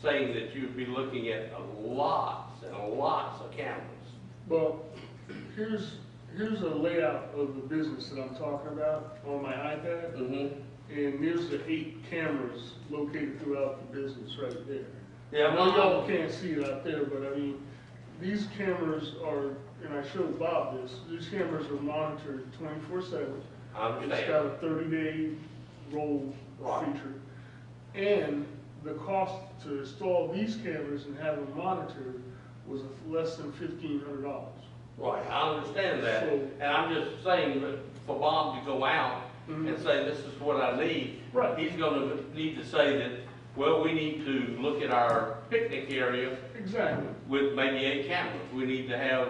saying that you'd be looking at lots and lots of cameras. Well, here's a layout of the business that I'm talking about on my iPad. Mm-hmm. And there's the 8 cameras located throughout the business right there. Yeah, I know y'all can't see it out there, but I mean, these cameras are, and I showed Bob this, these cameras are monitored 24/7. I understand. It's got a 30-day roll Right. feature. And the cost to install these cameras and have them monitored was less than $1,500. Right, I understand that. So- And I'm just saying that for Bob to go out Mhm. and say, this is what I need. Right. He's gonna need to say that, well, we need to look at our picnic area Exactly. with maybe 8 cameras. We need to have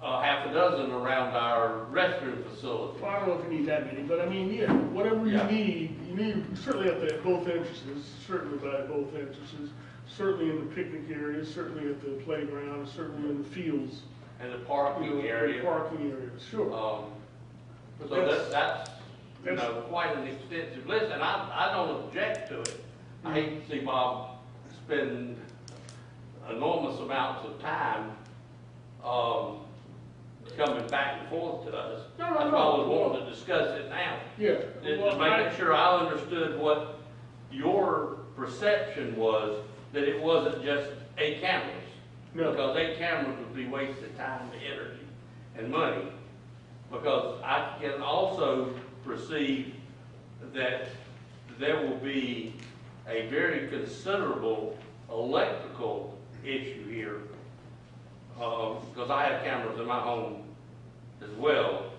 half a dozen around our restroom facility. Well, I don't know if you need that many, but I mean, yeah, whatever Yeah. you need certainly at both entrances, certainly by both entrances, certainly in the picnic areas, certainly at the playground, certainly in the fields. And the parking The area. parking areas, sure. But So that's, you that's- know, quite an extensive list, and I don't object to it. I hate to see Bob spend enormous amounts of time, coming back and forth to us. No. That's why I was wanting to discuss it now. Yeah. Just making sure I understood what your perception was, that it wasn't just 8 cameras. No. Because 8 cameras would be wasted time, energy, and money. Because I can also perceive that there will be a very considerable electrical issue here. Because I have cameras in my home as well,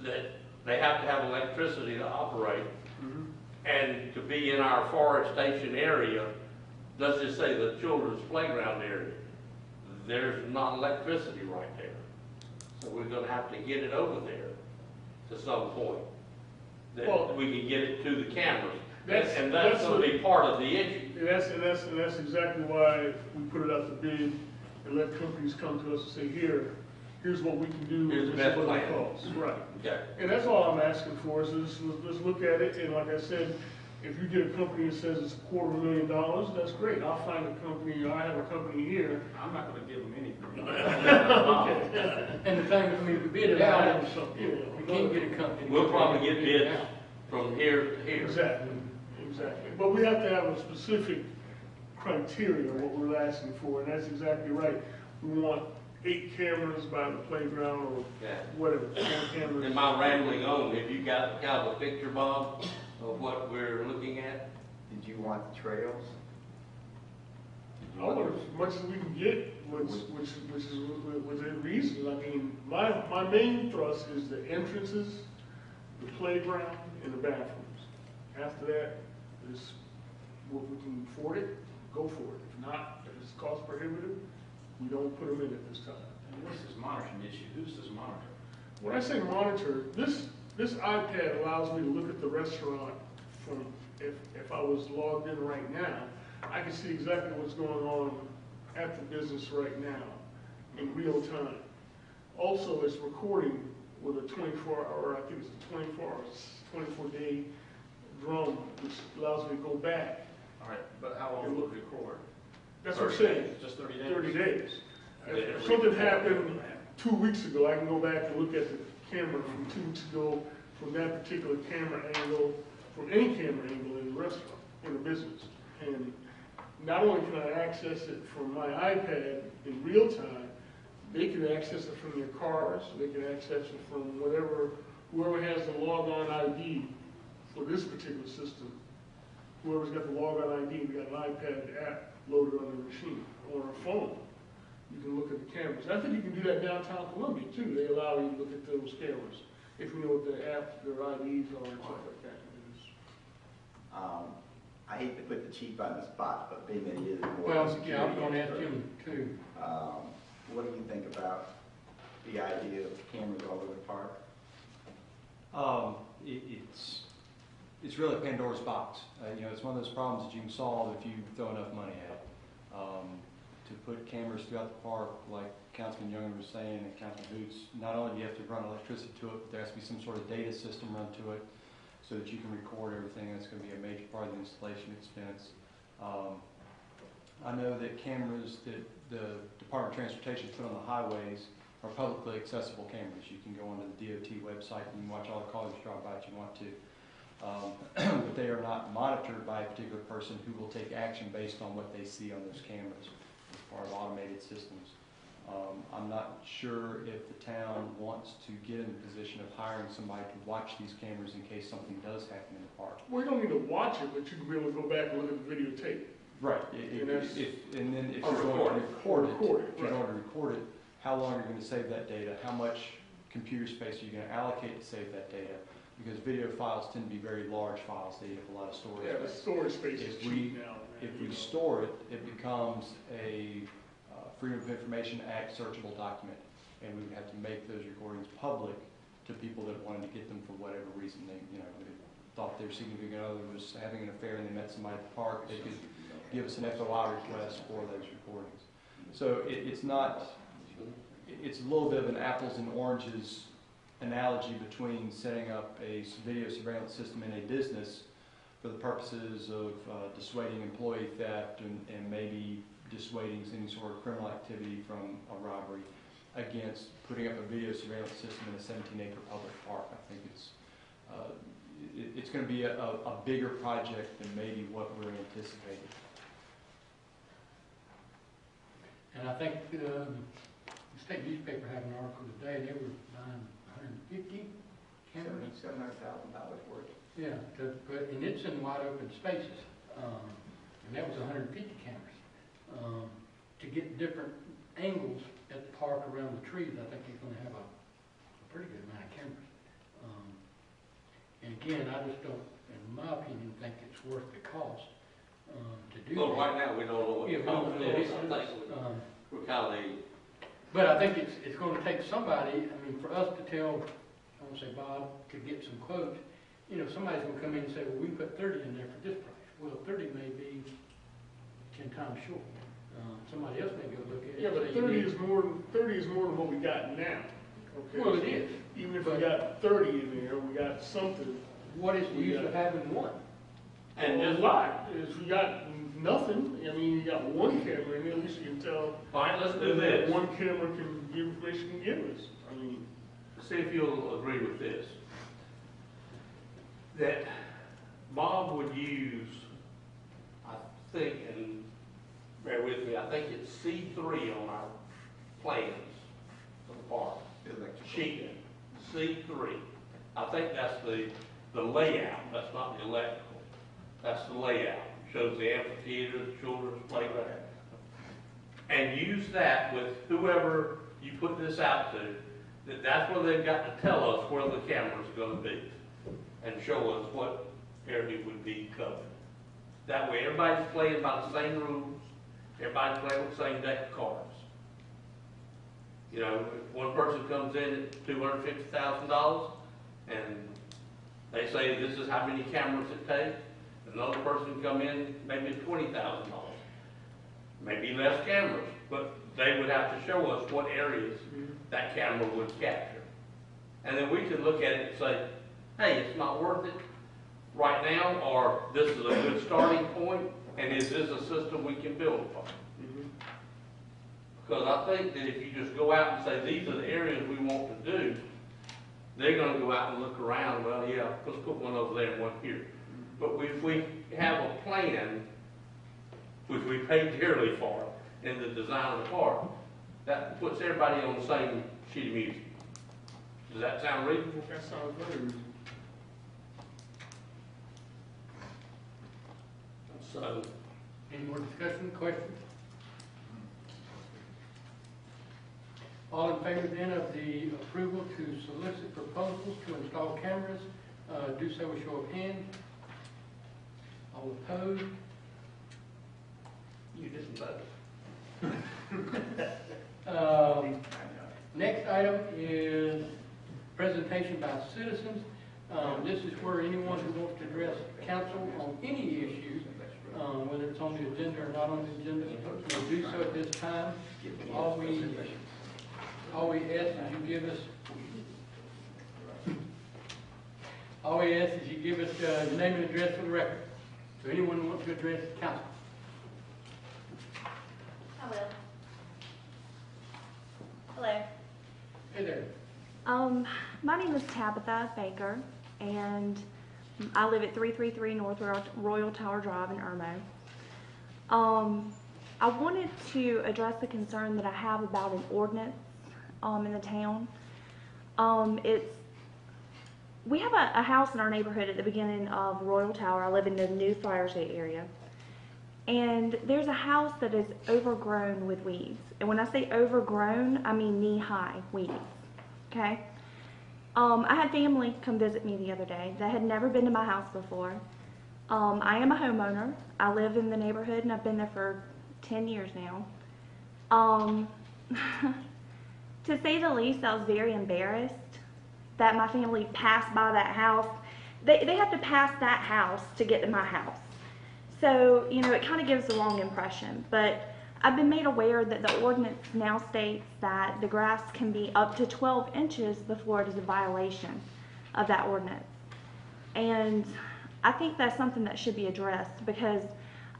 that they have to have electricity to operate. Mhm. And to be in our forestation area, let's just say the children's playground area, there's not electricity right there. So we're gonna have to get it over there to some point, that Well- we can get it to the cameras. That's- And that's that's gonna what- be part of the issue. And that's exactly why we put it out to bid and let companies come to us and say, here's what we can do. Here's the this is best what it plan. costs. Right. Okay. And that's all I'm asking for is let's look at it, and like I said, if you get a company that says it's $250,000, that's great. I'll find a company, I have a company here. I'm not gonna give them anything. And the thing, I mean, we bid it out, we can't get a company. We'll probably get bid it bids out. from here to here. Exactly. But we have to have a specific criteria, what we're asking for, and that's exactly right. We want 8 cameras by the playground or Yeah. whatever, 10 cameras. Am I rambling on? Have you got kind of a picture, Bob, of what we're looking at? Did you want the trails? Did you I want want as much as we can get, which is within reason. I mean, my main thrust is the entrances, the playground, and the bathrooms. After that, is what we can afford it, go for it. If not, if it's cost prohibitive, we don't put them in at this time. And this is monitoring issue, who's this monitor? when I say monitor, this iPad allows me to look at the restaurant from, if I was logged in right now, I can see exactly what's going on at the business right now in real time. Also, it's recording with a 24-hour, I think it's a 24-day drum, which allows me to go back. All right, but how long will it record? That's what I'm saying. Just 30 days? 30 days. If something happened 2 weeks ago, I can go back and look at the camera from 2 weeks ago, from that particular camera angle, from any camera angle in the restaurant, in the business. And not only can I access it from my iPad in real time, they can access it from their cars, they can access it from whoever has the log-on ID for this particular system. Whoever's got the log-on ID, we got an iPad app loaded on the machine or a phone. You can look at the cameras. I think you can do that downtown Columbia too. They allow you to look at those cameras if you know what their app, their IDs are and stuff like that. I hate to put the chief on the spot, but being that he is more Well, security yeah, I'm gonna ask expert, him too. what do you think about the idea of cameras all over the park? It's really Pandora's box. It's one of those problems that you can solve if you throw enough money at it. To put cameras throughout the park, like Councilman Young was saying, and Councilman Boots, not only do you have to run electricity to it, but there has to be some sort of data system run to it so that you can record everything. That's going to be a major part of the installation expense. I know that cameras that the Department of Transportation put on the highways are publicly accessible cameras. You can go onto the DOT website and you can watch all the cars you drive by if you want to. But they are not monitored by a particular person who will take action based on what they see on those cameras as far as automated systems. I'm not sure if the town wants to get in the position of hiring somebody to watch these cameras in case something does happen in the park. Well, you don't need to watch it, but you can be able to go back and look at the videotape. Right. And then if you're going to record it, how long are you going to save that data? How much computer space are you going to allocate to save that data? Because video files tend to be very large files. They have a lot of storage Yeah, the space. storage space is cheap now. If we store it, it becomes a Freedom of Information Act searchable document, and we would have to make those recordings public to people that wanted to get them for whatever reason. They thought their significant other was having an affair and they met somebody at the park. They could give us an FOI request for those recordings. So it's a little bit of an apples and oranges analogy between setting up a video surveillance system in a business for the purposes of dissuading employee theft and maybe dissuading any sort of criminal activity from a robbery against putting up a video surveillance system in a 17-acre public park. I think it's going to be a bigger project than maybe what we're anticipating. And I think the state newspaper had an article today, they were buying 150 cameras. $700,000 worth. Yeah, and it's in wide open spaces, and that was 150 cameras. To get different angles at the park around the trees, I think you're going to have a pretty good amount of cameras. And again, I just don't, in my opinion, think it's worth the cost to do Well, that. right now, we don't know what the cost is. I think we're kind of but I think it's going to take somebody, I mean, for us to tell, I won't say Bob, to get some quotes, somebody's going to come in and say, well, we put 30 in there for this price. Well, 30 may be 10 times short. Somebody else may go look at it. Yeah, but 30 is more than what we got now. Okay? Well, it is. Even if we got 30 in there, we got something. What is the use of having one? And a lot is we got nothing. I mean, you got one camera, and at least you can tell. Fine, let's do this. One camera can give information can give us. I mean, See if you'll agree with this. That Bob would use, I think, and bear with me, I think it's C3 on our plans of the park. Sheet C3. I think that's the layout. That's not the electrical. That's the layout. Shows the amphitheater, the children's playground. And use that with whoever you put this out to, that's where they've got to tell us where the camera's going to be and show us what area would be covered. That way everybody's playing by the same rules, everybody's playing with the same deck of cards. You know, if one person comes in at $250,000 and they say this is how many cameras it takes, another person come in maybe at $20,000, maybe less cameras, but they would have to show us what areas that camera would capture. And then we could look at it and say, hey, it's not worth it right now, or this is a good starting point, and is this a system we can build upon? Because I think that if you just go out and say, these are the areas we want to do, they're gonna go out and look around, well, yeah, let's put one over there and one here. But if we have a plan, which we pay dearly for, in the design of the park, that puts everybody on the same sheet of music. Does that sound reasonable? That sounds very reasonable. So, Any more discussion, questions? All in favor then of the approval to solicit proposals to install cameras, do so with show of hands. All opposed? you didn't vote. Next item is presentation by citizens. This is where anyone who wants to address council on any issue, whether it's on the agenda or not on the agenda, may do so at this time. All we ask is you give us your name and address for the record. So anyone who wants to address the council. I will. Hello. Hey there. My name is Tabitha Baker, and I live at 333 North Royal Tower Drive in Irmo. I wanted to address the concern that I have about an ordinance in the town. We have a house in our neighborhood at the beginning of Royal Tower. I live in the new Friarsgate area. And there's a house that is overgrown with weeds. And when I say overgrown, I mean knee-high weeds, okay? I had family come visit me the other day that had never been to my house before. I am a homeowner. I live in the neighborhood and I've been there for 10 years now. To say the least, I was very embarrassed that my family passed by that house. They have to pass that house to get to my house. So, you know, it kind of gives the wrong impression. But I've been made aware that the ordinance now states that the grass can be up to 12 inches before it is a violation of that ordinance. And I think that's something that should be addressed, because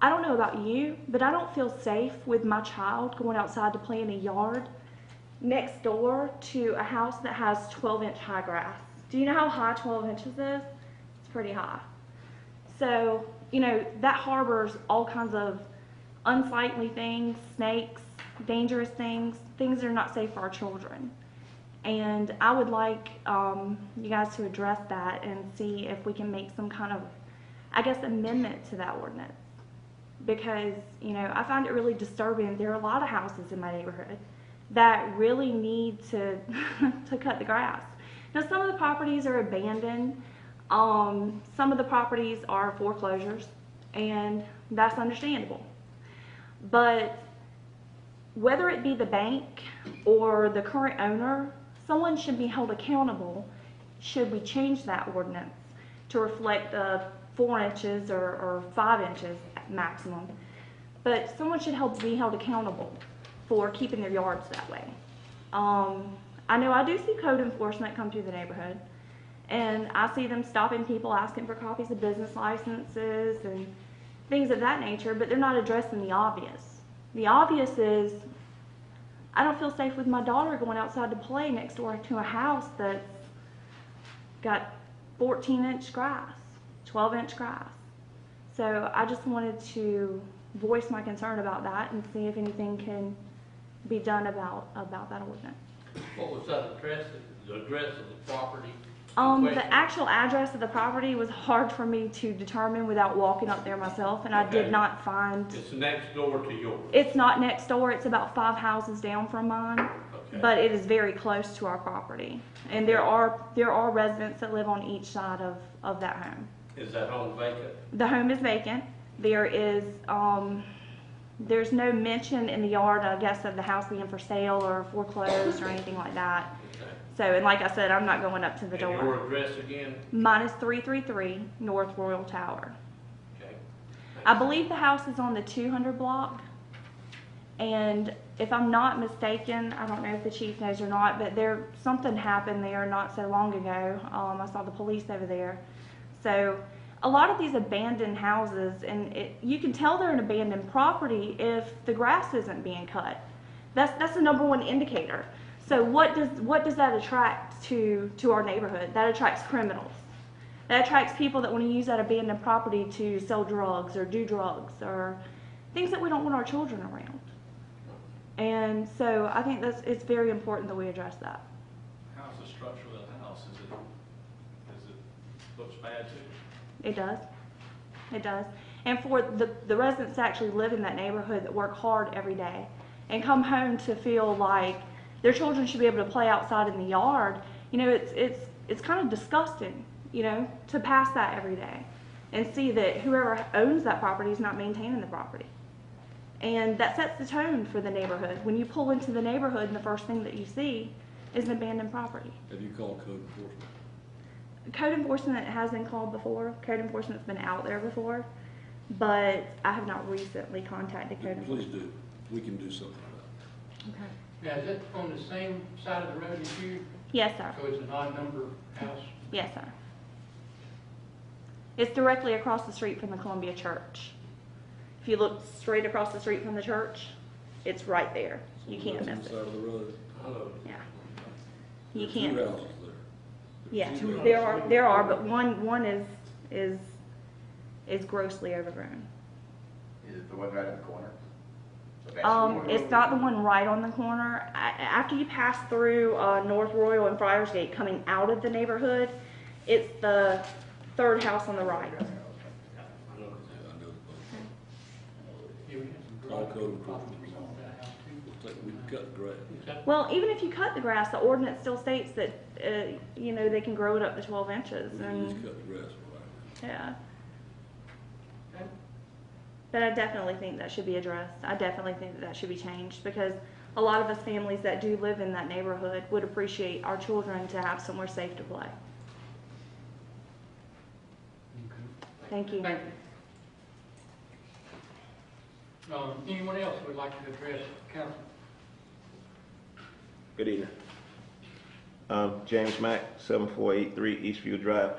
I don't know about you, but I don't feel safe with my child going outside to play in a yard next door to a house that has 12-inch high grass. Do you know how high 12 inches is? It's pretty high. So, you know, that harbors all kinds of unsightly things, snakes, dangerous things that are not safe for our children. And I would like you guys to address that and see if we can make some kind of, I guess, amendment to that ordinance. Because, you know, I find it really disturbing. There are a lot of houses in my neighborhood that really need to to cut the grass. Now, some of the properties are abandoned. Some of the properties are foreclosures, and that's understandable. But whether it be the bank or the current owner, someone should be held accountable should we change that ordinance to reflect 4 inches or 5 inches maximum. But someone should be held accountable for keeping their yards that way. I know I do see code enforcement come through the neighborhood, and I see them stopping people, asking for copies of business licenses and things of that nature, but they're not addressing the obvious. The obvious is, I don't feel safe with my daughter going outside to play next door to a house that's got 14-inch grass, 12-inch grass. So I just wanted to voice my concern about that and see if anything can be done about that ordinance. What was that address, the address of the property? The actual address of the property was hard for me to determine without walking up there myself, and I did not find. It's next door to yours. It's not next door. It's about 5 houses down from mine, Okay. but it is very close to our property. And there are residents that live on each side of that home. Is that home vacant? The home is vacant. There is There's no mention in the yard, I guess, of the house being for sale or foreclosed or anything like that. So, and like I said, I'm not going up to the And door. your address again? Mine is 333 North Royal Tower. Okay. I believe the house is on the 200 block. And if I'm not mistaken, I don't know if the chief knows or not, but something happened there not so long ago. I saw the police over there. So a lot of these abandoned houses, and you can tell they're an abandoned property if the grass isn't being cut. That's the number one indicator. So what does that attract to our neighborhood? That attracts criminals. That attracts people that want to use that abandoned property to sell drugs or do drugs or things that we don't want our children around. And so I think it's very important that we address that. How's the structure of the house? Is it looks bad to you? It does. It does. And for the residents that actually live in that neighborhood that work hard every day and come home to feel like their children should be able to play outside in the yard, you know, it's kind of disgusting, you know, to pass that every day and see that whoever owns that property is not maintaining the property. And that sets the tone for the neighborhood. When you pull into the neighborhood and the first thing that you see is an abandoned property. Have you called code enforcement? Code enforcement has been called before. Code enforcement's been out there before, but I have not recently contacted code Please enforcement. do. We can do something about Okay. Now, is it on the same side of the road as you? Yes, sir. So it's an odd number house? Yes, sir. It's directly across the street from the Columbia Church. If you look straight across the street from the church, it's right there. it. You can't So miss it's it. on the side of the road. Yeah. You There's can't two miss houses it. there. Yeah, Two there are, but one is grossly overgrown. Is it the one right in the corner? So that's the one. It's not the one right on the corner. After you pass through North Royal and Friars Gate coming out of the neighborhood, it's the third house on the right. Yeah, I know the Yeah, we had some All garage code properties enforcement. on that house too. Looks like we cut the grass. Is that- Well, even if you cut the grass, the ordinance still states that you know, they can grow it up to 12 inches. We can And just cut the grass right yeah, Okay. but I definitely think that should be addressed. I definitely think that should be changed because a lot of us families that do live in that neighborhood would appreciate our children to have somewhere safe to play. Thank you. Thank you. Anyone else would like to address council? Good evening. James Mack, 7483 Eastview Drive.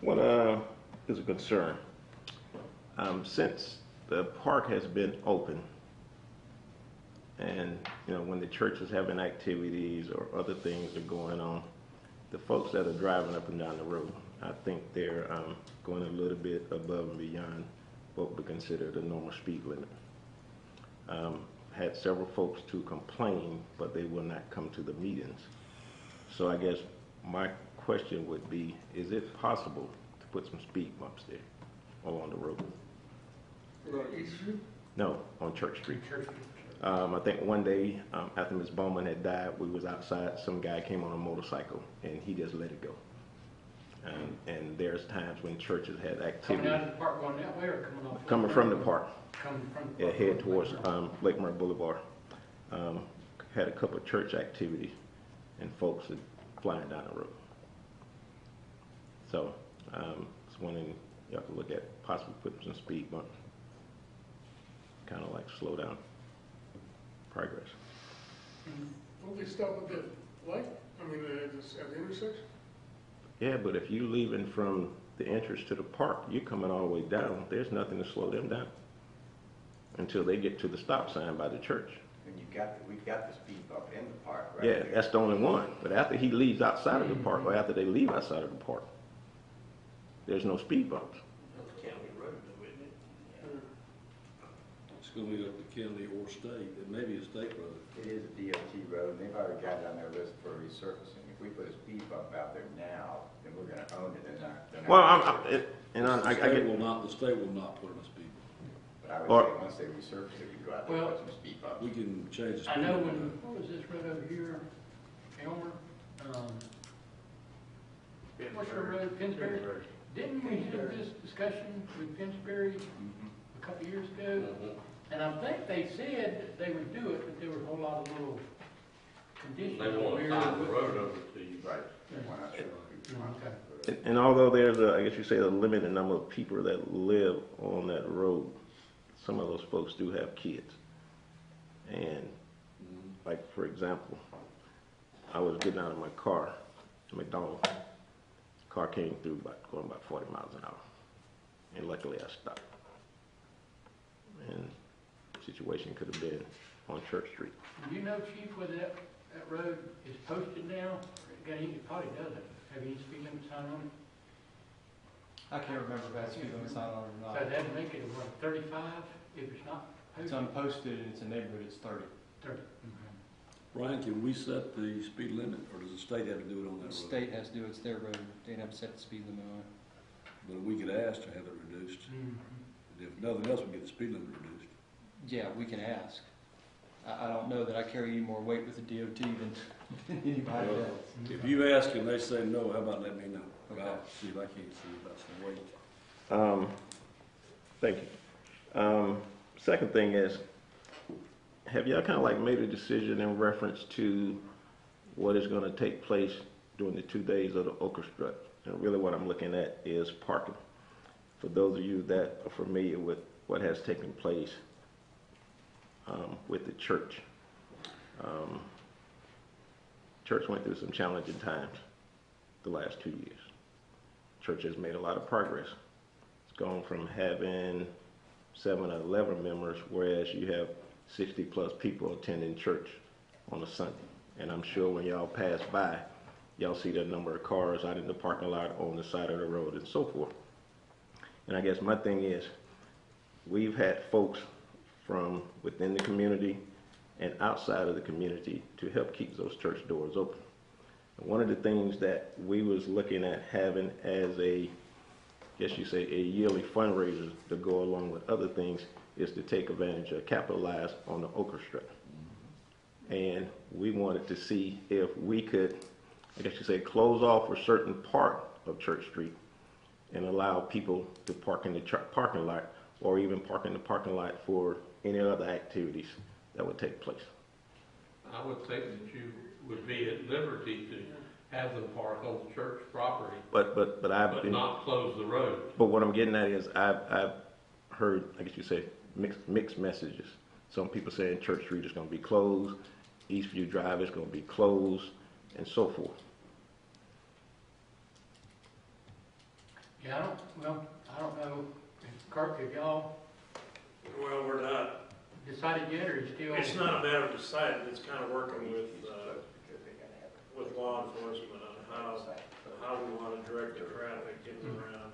What is a concern? Since the park has been open, and you know when the church is having activities or other things are going on, the folks that are driving up and down the road, I think they're going a little bit above and beyond what we consider the normal speed limit. Had several folks to complain, but they will not come to the meetings. So I guess my question would be, is it possible to put some speed bumps there along the road? Eastview? No, on Church Street. Church. I think one day after Ms. Bowman had died, we was outside, some guy came on a motorcycle and he just let it go. And there's times when churches had activity. Coming out of the park going that way or coming off? Coming from the park. Coming from the Yeah, park. head towards Lake Murray Boulevard. Had a couple of church activities and folks are flying down the road. So, just wondering, y'all could look at possibly putting some speed bumps. Kind of like slow down progress. Don't they stop at the light? I mean, at the intersection? Yeah, but if you leaving from the entrance to the park, you're coming all the way down, there's nothing to slow them down until they get to the stop sign by the church. And we've got the speed bump in the park, right? Yeah, that's the only one. But after he leaves outside of the park, or after they leave outside of the park, there's no speed bumps. That's county road, though, isn't it? It's gonna be up to county or state, and maybe a state road. It is a DOT road, and they've already got it on their list for resurfacing. If we put a speed bump out there now, then we're gonna own it, and they're not. Well, The I state get, will not, the state will not put in a speed bump. But I would Or- say, once they resurface it, we go out there and Well, put some speed bumps. We can change the I speed know limit. when, what was this road over here, Elmer? What's your road, Finsbury? Didn't we have this discussion with Finsbury a couple years ago? And I think they said that they would do it, but there were a whole lot of little conditions. They want to weird tie the with- road over to you. Right. Yeah. Why not? Okay. And although there's a, I guess you say a limited number of people that live on that road, some of those folks do have kids. And like, for example, I was getting out of my car at McDonald's. Car came through going about 40 miles an hour. And luckily I stopped. And the situation could have been on Church Street. Do you know, Chief, whether that road is posted now? It probably doesn't. Have you speed limit sign on it? I can't remember if that's speed limit sign on it or So not. that'd make it, what, 35 if it's not It's posted? unposted and it's a neighborhood, it's 30. 30. Brian, can we set the speed limit, or does the state have to do it on that The road? state has to do it, it's their road, they'd have to set the speed limit on it. But we could ask to have it reduced. Mhm. If nothing else, we get the speed limit reduced. Yeah, we can ask. I don't know that I carry any more weight with the DOT than anybody Well, else. If you ask and they say no, how about let me know? Okay. I'll see if I can't see about some weight. Thank you. Second thing is, have y'all kind of like made a decision in reference to what is going to take place during the 2 days of the orchestra? And really what I'm looking at is parking. For those of you that are familiar with what has taken place with the church. Church went through some challenging times the last 2 years. Church has made a lot of progress. It's gone from having 7 or 11 members, whereas you have 60 plus people attending church on a Sunday. And I'm sure when y'all pass by, y'all see the number of cars out in the parking lot, on the side of the road, and so forth. And I guess my thing is, we've had folks from within the community and outside of the community to help keep those church doors open. And one of the things that we was looking at having as a, guess you say, a yearly fundraiser to go along with other things is to take advantage of, capitalize on the orchestra. And we wanted to see if we could, I guess you say, close off a certain part of Church Street and allow people to park in the parking lot, or even park in the parking lot for any other activities that would take place. I would think that you would be at liberty to have them park on the church property, But I've but been, not close the road. but what I'm getting at is I've heard, I guess you say, mixed messages. Some people saying Church Street is going to be closed, Eastview Drive is going to be closed, and so forth. Yeah, I don't know, if Kirk, have y'all Well, we're not, decided yet, or is still? it's not a matter of deciding, it's kind of working with law enforcement on how we want to direct the traffic in and around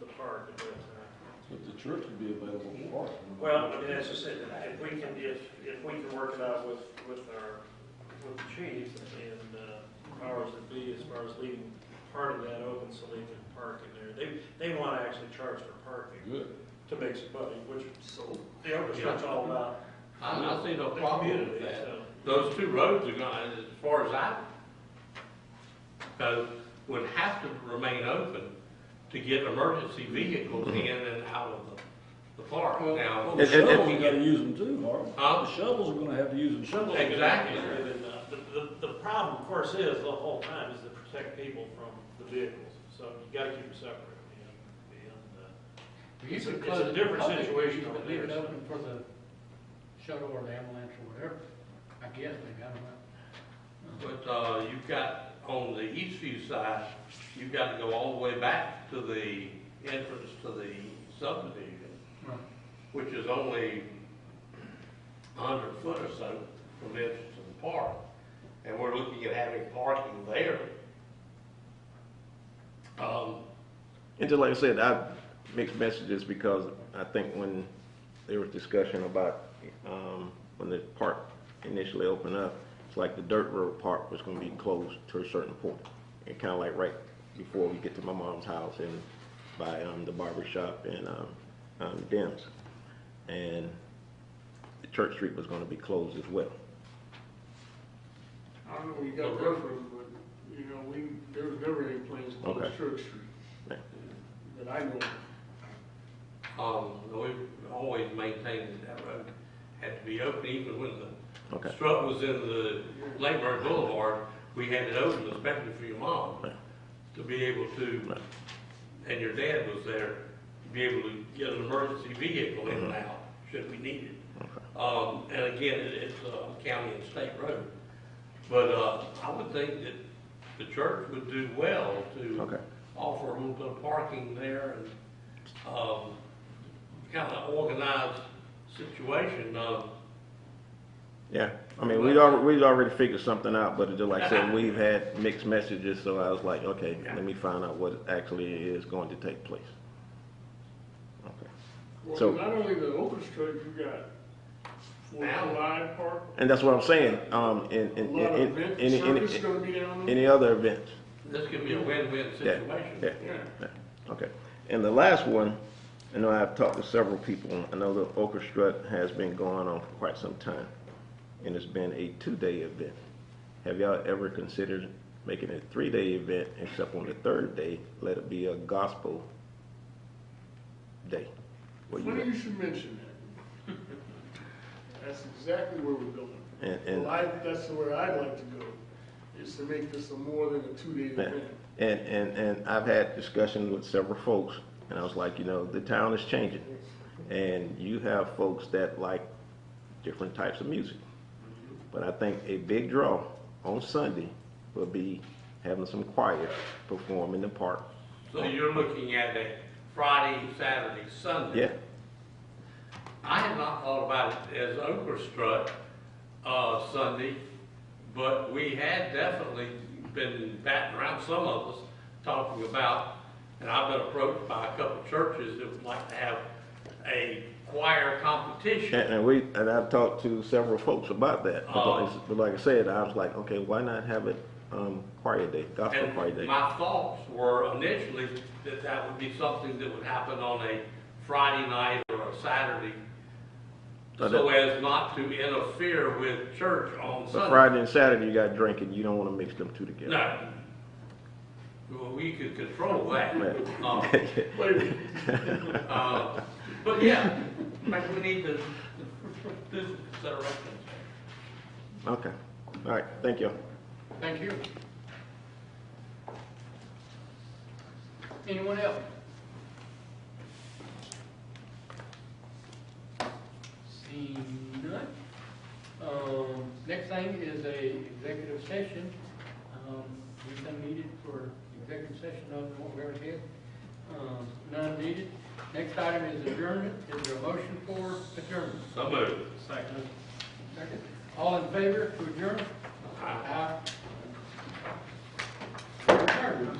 the park at that time. But the church would be available for parking. Well, I mean, as I said, if we can work it out with the chief and powers that be, as far as leaving part of that open so they can park in there. They want to actually charge for parking. Good. To make some money, which the orchestra's all about. I see no the problem with community, that. so. Those two roads are going, as far as would have to remain open to get emergency vehicles in and out of the park. Well, Now, Well, the shovels got to use them too, Harv. The Huh? shovels are going to have to use them. Shovels. Exactly. The problem, of course, is the whole time is to protect people from the vehicles, so you gotta keep them separate. You It's could a close it different to public situation use, over but leave it there, so. open for the shuttle or the ambulance or whatever, I guess, maybe, I don't know. but you've got, on the Eastview side, you've got to go all the way back to the entrance to the subdivision, Right. which is only 100 foot or so from the entrance to the park. And we're looking at having parking there. And just like I said, I mixed messages because I think when there was discussion about when the park initially opened up, it's like the dirt road part was going to be closed to a certain point. And kind of like right before we get to my mom's house and by the barber shop and Dem's. And the Church Street was going to be closed as well. I don't know where you got that from, but, you know, there was never any plans to close Okay. Church Street. Yeah. That I know of. We've always maintained that that road had to be open, even when the Okay. strut was in the Lakebird Boulevard, we had it open, especially for your mom, to be able to, and your dad was there, to be able to get an emergency vehicle in and out, should we need it. And again, it's a county and state road. But I would think that the church would do well to offer a little bit of parking there and kind of organized situation. Yeah, I mean, we'd already figured something out, but just like I said, we've had mixed messages, so I was like, okay, let me find out what actually is going to take place. Okay. Well, So, not only the orchestra, you got Live Park. and that's what I'm saying, A lot of events. Circus gonna be down there. any other events. This could be a win-win situation. Yeah. Okay. And the last one, I know I've talked to several people. I know the orchestra has been going on for quite some time, and it's been a 2-day event. Have y'all ever considered making it a 3-day event, except on the third day, let it be a gospel day? Funny you should mention that. That's exactly where we're going. And That's where I'd like to go, is to make this a more than a 2-day event. And I've had discussions with several folks, and I was like, the town is changing, and you have folks that like different types of music. But I think a big draw on Sunday will be having some choir perform in the park. So you're looking at a Friday, Saturday, Sunday. Yeah. I had not thought about it as orchestra Sunday, but we had definitely been batting around, some of us, talking about, and I've been approached by a couple of churches that would like to have a choir competition. And I've talked to several folks about that. But like I said, I was like, okay, why not have it choir day, gospel choir day? My thoughts were initially that would be something that would happen on a Friday night or a Saturday, so as not to interfere with church on Sunday. But Friday and Saturday you got drinking. You don't want to mix them two together. No. Well, we could control that. But yeah, maybe we need to do some considerations. Okay. All right. Thank you. Thank you. Anyone else? Seeing none. Next thing is a executive session. Anything needed for executive session other than what we already had? None needed. Next item is adjournment. Is there a motion for adjournment? So moved. Second. All in favor to adjourn? Aye. Adjourned.